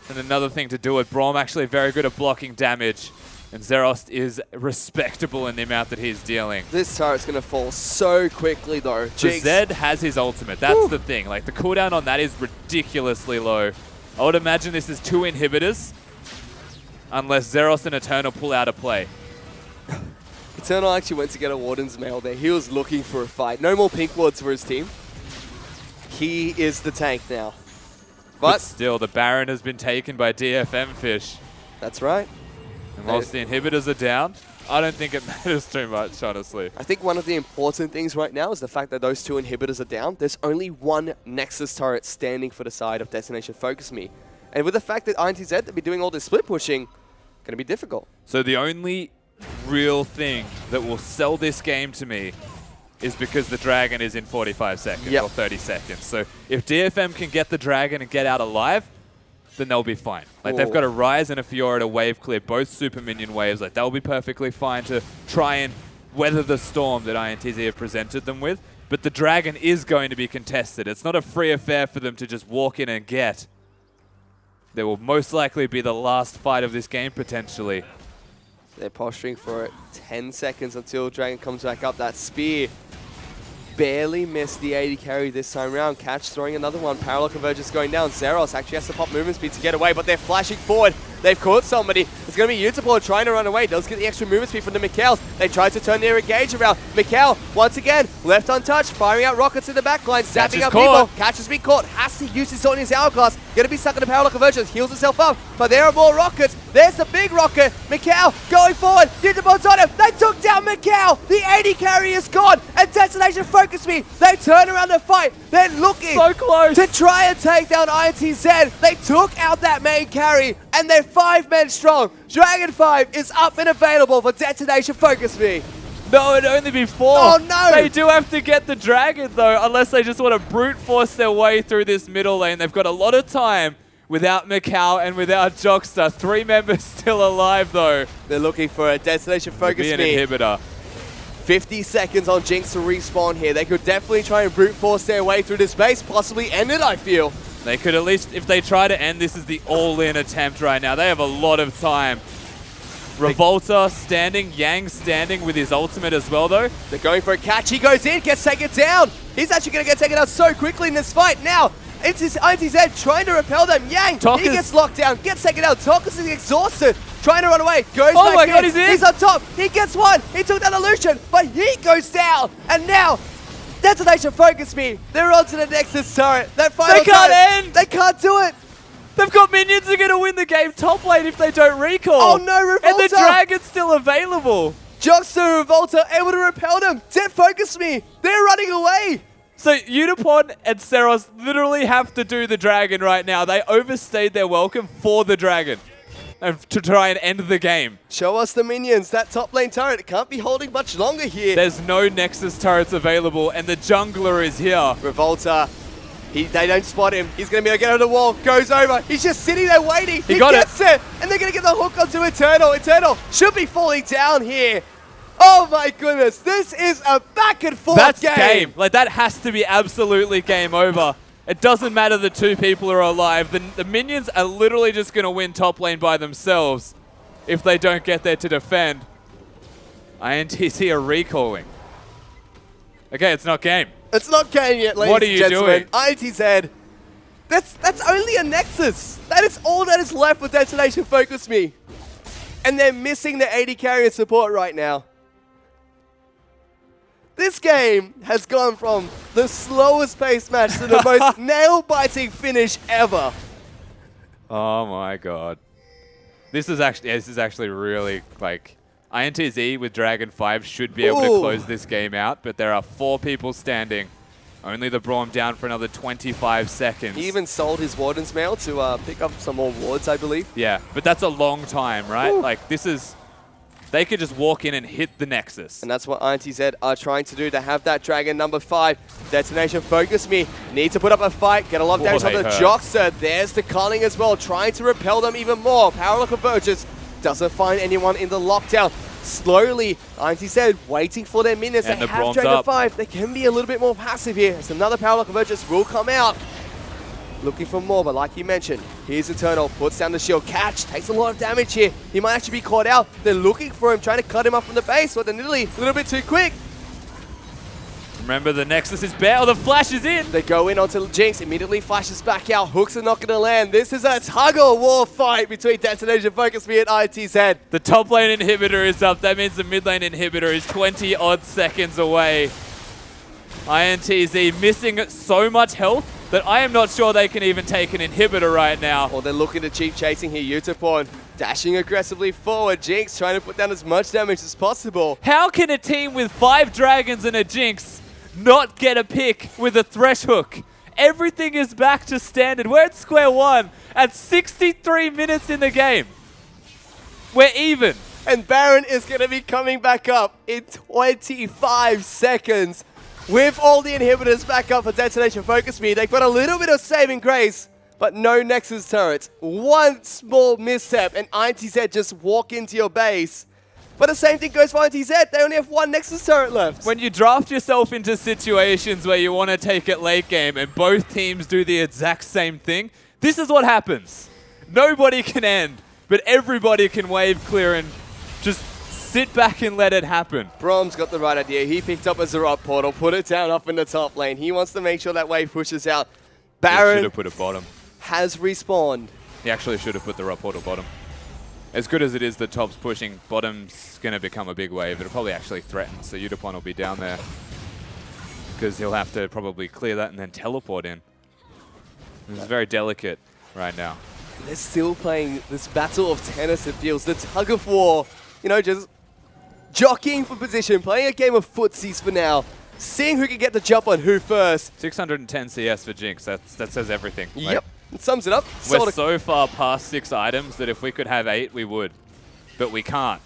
and another thing to do it. Braum actually very good at blocking damage, and Zerost is respectable in the amount that he's dealing. This turret's going to fall so quickly though. The Zed has his ultimate. That's the thing. Like, the cooldown on that is ridiculously low. I would imagine this is 2 inhibitors, unless Zerost and Eternal pull out a play. Eternal actually went to get a Warden's Mail there. He was looking for a fight. No more pink wards for his team. He is the tank now. But still, the Baron has been taken by DFM Fish. That's right. And whilst the inhibitors are down, I don't think it matters too much, honestly. I think one of the important things right now is the fact that those 2 inhibitors are down. There's only 1 Nexus turret standing for the side of Destination Focus Me. And with the fact that ITZ will be doing all this split pushing, going to be difficult. So the only real thing that will sell this game to me is because the Dragon is in 45 seconds or 30 seconds. So if DFM can get the Dragon and get out alive, then they'll be fine. Like, they've got a Rise and a Fiora to wave clear, both super minion waves. Like, they'll be perfectly fine to try and weather the storm that INTZ have presented them with. But the Dragon is going to be contested. It's not a free affair for them to just walk in and get. There will most likely be the last fight of this game, potentially. They're posturing for it. 10 seconds until Dragon comes back up. That spear barely missed the 80 carry this time around. Catch throwing another one. Parallel Convergence going down. Zeros actually has to pop movement speed to get away, but they're flashing forward. They've caught somebody. It's going to be Utapor trying to run away. Does get the extra movement speed from the Mikhails. They try to turn their engage around. Mikhail, once again, left untouched, firing out rockets in the backline, zapping up people. Catch has been caught. Has to use his Sonia's Hourglass. Going to be stuck in the Parallel Convergence. Heals himself up, but there are more rockets. There's the big rocket. Mikhail going forward. Utapor's on him. They took down Mikhail. The 80 carry is gone. And Destination Focus Me. They turn around the fight. They're looking so close to try and take down ITZ. They took out that main carry, and they're 5 men strong. Dragon 5 is up and available for Destination Focus Me. No, it'd only be 4. Oh, no. They do have to get the Dragon, though, unless they just want to brute force their way through this middle lane. They've got a lot of time without Macau and without Jockster. 3 members still alive, though. They're looking for a Destination Focus Me. An inhibitor. 50 seconds on Jinx to respawn here. They could definitely try and brute force their way through this base, possibly end it, I feel. They could at least, if they try to end, this is the all-in attempt right now. They have a lot of time. Revolta standing, Yang standing with his ultimate as well, though. They're going for a catch. He goes in, gets taken down. He's actually going to get taken out so quickly in this fight. Now, it's ITZ trying to repel them. Yang, he gets locked down, gets taken out. Tokus is exhausted, trying to run away. Goes oh my back god, he's in. He's on top. He gets one. He took down Illusion, but he goes down. And now, Destination Focus Me. They're on to the Nexus turret. That final they can't turret, end. They can't do it. They've got minions who are going to win the game top lane if they don't recall. Oh no, Revolta. And the Dragon's still available. Jockster and Revolta able to repel them. Det Focus Me. They're running away. So Utapon and Seros literally have to do the Dragon right now. They overstayed their welcome for the Dragon and to try and end the game. Show us the minions. That top lane turret can't be holding much longer here. There's no Nexus turrets available, and the jungler is here. Revolta, they don't spot him. He's going to be able to get over the wall. Goes over. He's just sitting there waiting. He gets it. And they're going to get the hook onto Eternal. Eternal should be falling down here. Oh my goodness. This is a back and forth That's game. game. Like, that has to be absolutely game over. It doesn't matter the 2 people are alive. The minions are literally just going to win top lane by themselves if they don't get there to defend. INTZ are recalling. Okay, it's not game. It's not game yet, ladies What are you and gentlemen. doing? ITZ. That's only a Nexus. That is all that is left with Destination Focus Me. And they're missing the 80 carrier support right now. This game has gone from the slowest paced match to the most nail-biting finish ever. Oh my god. This is actually really, like, INTZ with Dragon 5 should be able to close this game out, but there are 4 people standing. Only the Braum down for another 25 seconds. He even sold his Warden's Mail to pick up some more wards, I believe. Yeah, but that's a long time, right? Like, this is they could just walk in and hit the Nexus. And that's what ITZ are trying to do, to have that Dragon number 5. Detonation Focus Me. Need to put up a fight, get a lot of damage on the Joxer. There's the Culling as well, trying to repel them even more. Power Convergence doesn't find anyone in the lockdown. Slowly, ITZ waiting for their minions. And they the have Bronze Dragon up. 5. They can be a little bit more passive here. As another Power Convergence will come out. Looking for more, but like you mentioned, here's Eternal, puts down the shield. Catch, takes a lot of damage here. He might actually be caught out. They're looking for him, trying to cut him up from the base, but they're nearly a little bit too quick. Remember, the Nexus is bare. Oh, the flash is in. They go in onto Jinx, immediately flashes back out. Hooks are not going to land. This is a tug-of-war fight between Detonation Focus Me and ITZ. The top lane inhibitor is up. That means the mid lane inhibitor is 20-odd seconds away. INTZ missing so much health that I am not sure they can even take an inhibitor right now. Well, they're looking to cheap chasing here. Utapon dashing aggressively forward. Jinx trying to put down as much damage as possible. How can a team with 5 dragons and a Jinx not get a pick with a Thresh Hook? Everything is back to standard. We're at square one at 63 minutes in the game. We're even. And Baron is going to be coming back up in 25 seconds. With all the inhibitors back up for Detonation Focus Me, they've got a little bit of saving grace, but no Nexus turrets. One small misstep and ITZ just walk into your base. But the same thing goes for ITZ. They only have one Nexus turret left. When you draft yourself into situations where you want to take it late game and both teams do the exact same thing, this is what happens. Nobody can end, but everybody can wave clear and just sit back and let it happen. Brom's got the right idea. He picked up a Zerat portal, put it down up in the top lane. He wants to make sure that wave pushes out. Baron should have put it bottom. Has respawned. He actually should have put the portal bottom. As good as it is that top's pushing, bottom's going to become a big wave. It'll probably actually threaten, so Utapon will be down there. Because he'll have to probably clear that and then teleport in. It's very delicate right now. They're still playing this battle of tennis, it feels. The tug of war, you know, just jockeying for position, playing a game of footsies for now. Seeing who can get the jump on who first. 610 CS for Jinx. That says everything. Like, yep, it sums it up. We're so far past 6 items that if we could have 8, we would. But we can't.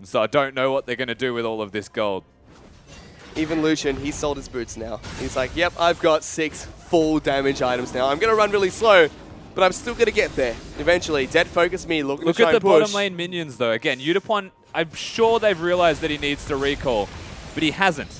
So I don't know what they're going to do with all of this gold. Even Lucian, he sold his boots now. He's like, yep, I've got 6 full damage items now. I'm going to run really slow, but I'm still going to get there. Eventually, Dead Focus Me, looking to try and push. Look at the bottom lane minions, though. Again, Utapon, I'm sure they've realized that he needs to recall, but he hasn't.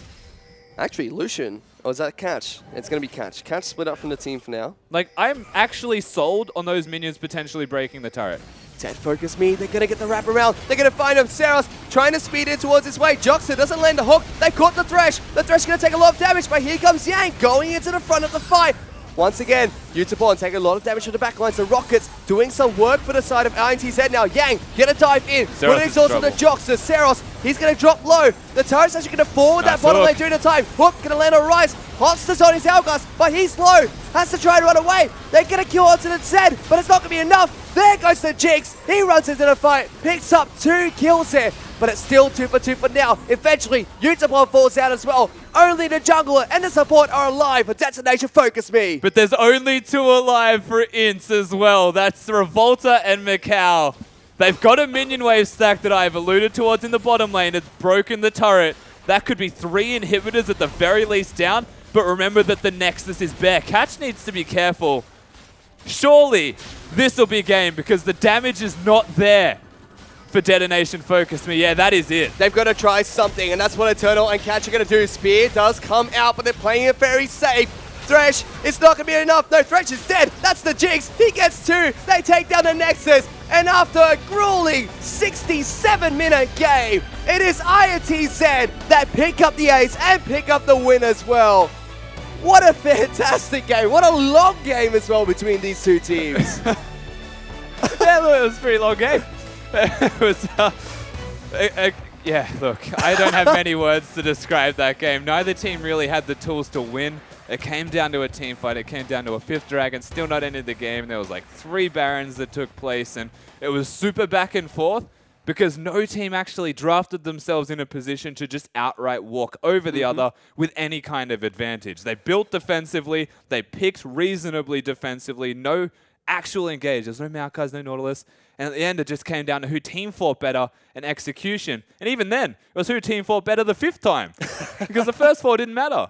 Actually, Lucian. Oh, is that Catch? It's going to be Catch. Catch split up from the team for now. Like, I'm actually sold on those minions potentially breaking the turret. Dead Focus Me. They're going to get the wrap around. They're going to find him. Saros trying to speed in towards his way. Joxer doesn't land a hook. They caught the Thresh. The Thresh is going to take a lot of damage, but here comes Yang going into the front of the fight. Once again, Utapon taking a lot of damage from the backlines. The Rockets doing some work for the side of INTZ now. Yang, get a dive in. Saros Putting exhaust on the Joxer. Saros, he's going to drop low. The turret's actually going to fall with that bottom lane during the time. Hook going to land on Rise. Hosta's on his Hourglass, but he's low. Has to try and run away. They're going to kill onto the Zed, but it's not going to be enough. There goes the Jinx. He runs into the fight. Picks up 2 kills here, but it's still 2 for 2 for now. Eventually, Utapon falls out as well. Only the jungler and the support are alive for Detonation Focus Me. But there's only 2 alive for Ints as well. That's Revolta and Macau. They've got a minion wave stack that I've alluded towards in the bottom lane. It's broken the turret. That could be 3 inhibitors at the very least down. But remember that the Nexus is bare. Catch needs to be careful. Surely this will be game because the damage is not there for Detonation Focus Me. Yeah, that is it. They've got to try something, and that's what Eternal and Catch are going to do. Spear does come out, but they're playing it very safe. Thresh, it's not going to be enough. No, Thresh is dead. That's the Jinx. He gets 2. They take down the Nexus. And after a grueling 67-minute game, it is ITZ that pick up the ace and pick up the win as well. What a fantastic game. What a long game as well between these two teams. Yeah, look, it was a pretty long game. It was, yeah, look, I don't have many words to describe that game. Neither team really had the tools to win. It came down to a team fight. It came down to a 5th Dragon, still not ended the game. There was like 3 Barons that took place, and it was super back and forth because no team actually drafted themselves in a position to just outright walk over the other with any kind of advantage. They built defensively. They picked reasonably defensively. No actual engage. There's no Maokai's, no Nautilus. And at the end, it just came down to who team fought better and execution. And even then, it was who team fought better the 5th time. Because the first 4 didn't matter.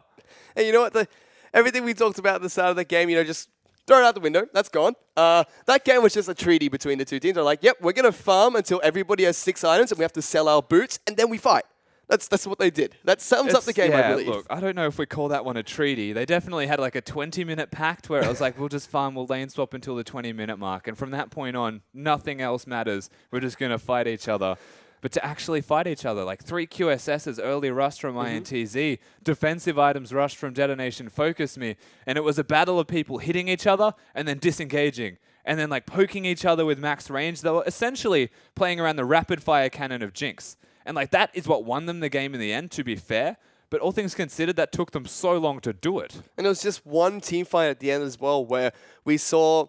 And you know what? Everything we talked about at the start of the game, just throw it out the window. That's gone. That game was just a treaty between the two teams. They're like, yep, we're going to farm until everybody has 6 items and we have to sell our boots and then we fight. That's what they did. That sums up the game, I believe. Look, I don't know if we call that one a treaty. They definitely had like a 20-minute pact where it was like, we'll just farm, we'll lane swap until the 20-minute mark. And from that point on, nothing else matters. We're just going to fight each other. But to actually fight each other, like 3 QSSs, early rush from ITZ, defensive items rushed from Detonation Focus Me, and it was a battle of people hitting each other and then disengaging, and then like poking each other with max range. They were essentially playing around the rapid fire cannon of Jinx. And like that is what won them the game in the end, to be fair. But all things considered, that took them so long to do it. And it was just one team fight at the end as well where we saw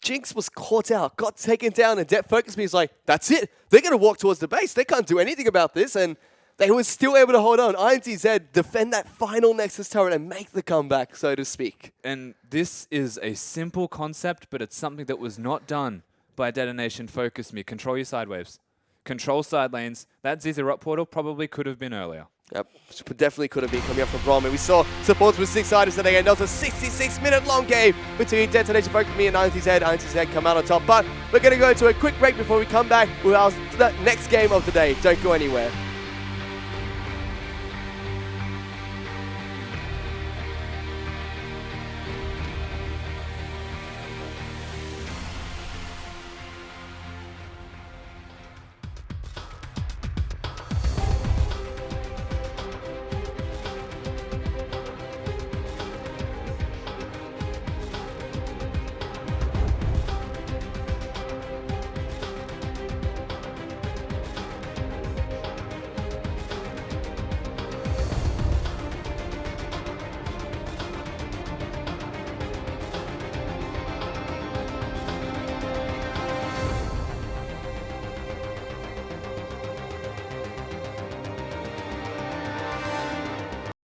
Jinx was caught out, got taken down, and Depth Focus Me was like, that's it. They're going to walk towards the base. They can't do anything about this. And they were still able to hold on. ITZ defend that final Nexus turret and make the comeback, so to speak. And this is a simple concept, but it's something that was not done by Detonation Focus Me. Control your side waves. Control side lanes. That Zizzer up portal probably could have been earlier. Yep, definitely could have been coming up from Brom. And we saw supports with 6 items today. And that was a 66-minute long game between Detonation Focus Me and ITZ. ITZ come out on top. But we're going to go to a quick break before we come back with our next game of the day. Don't go anywhere.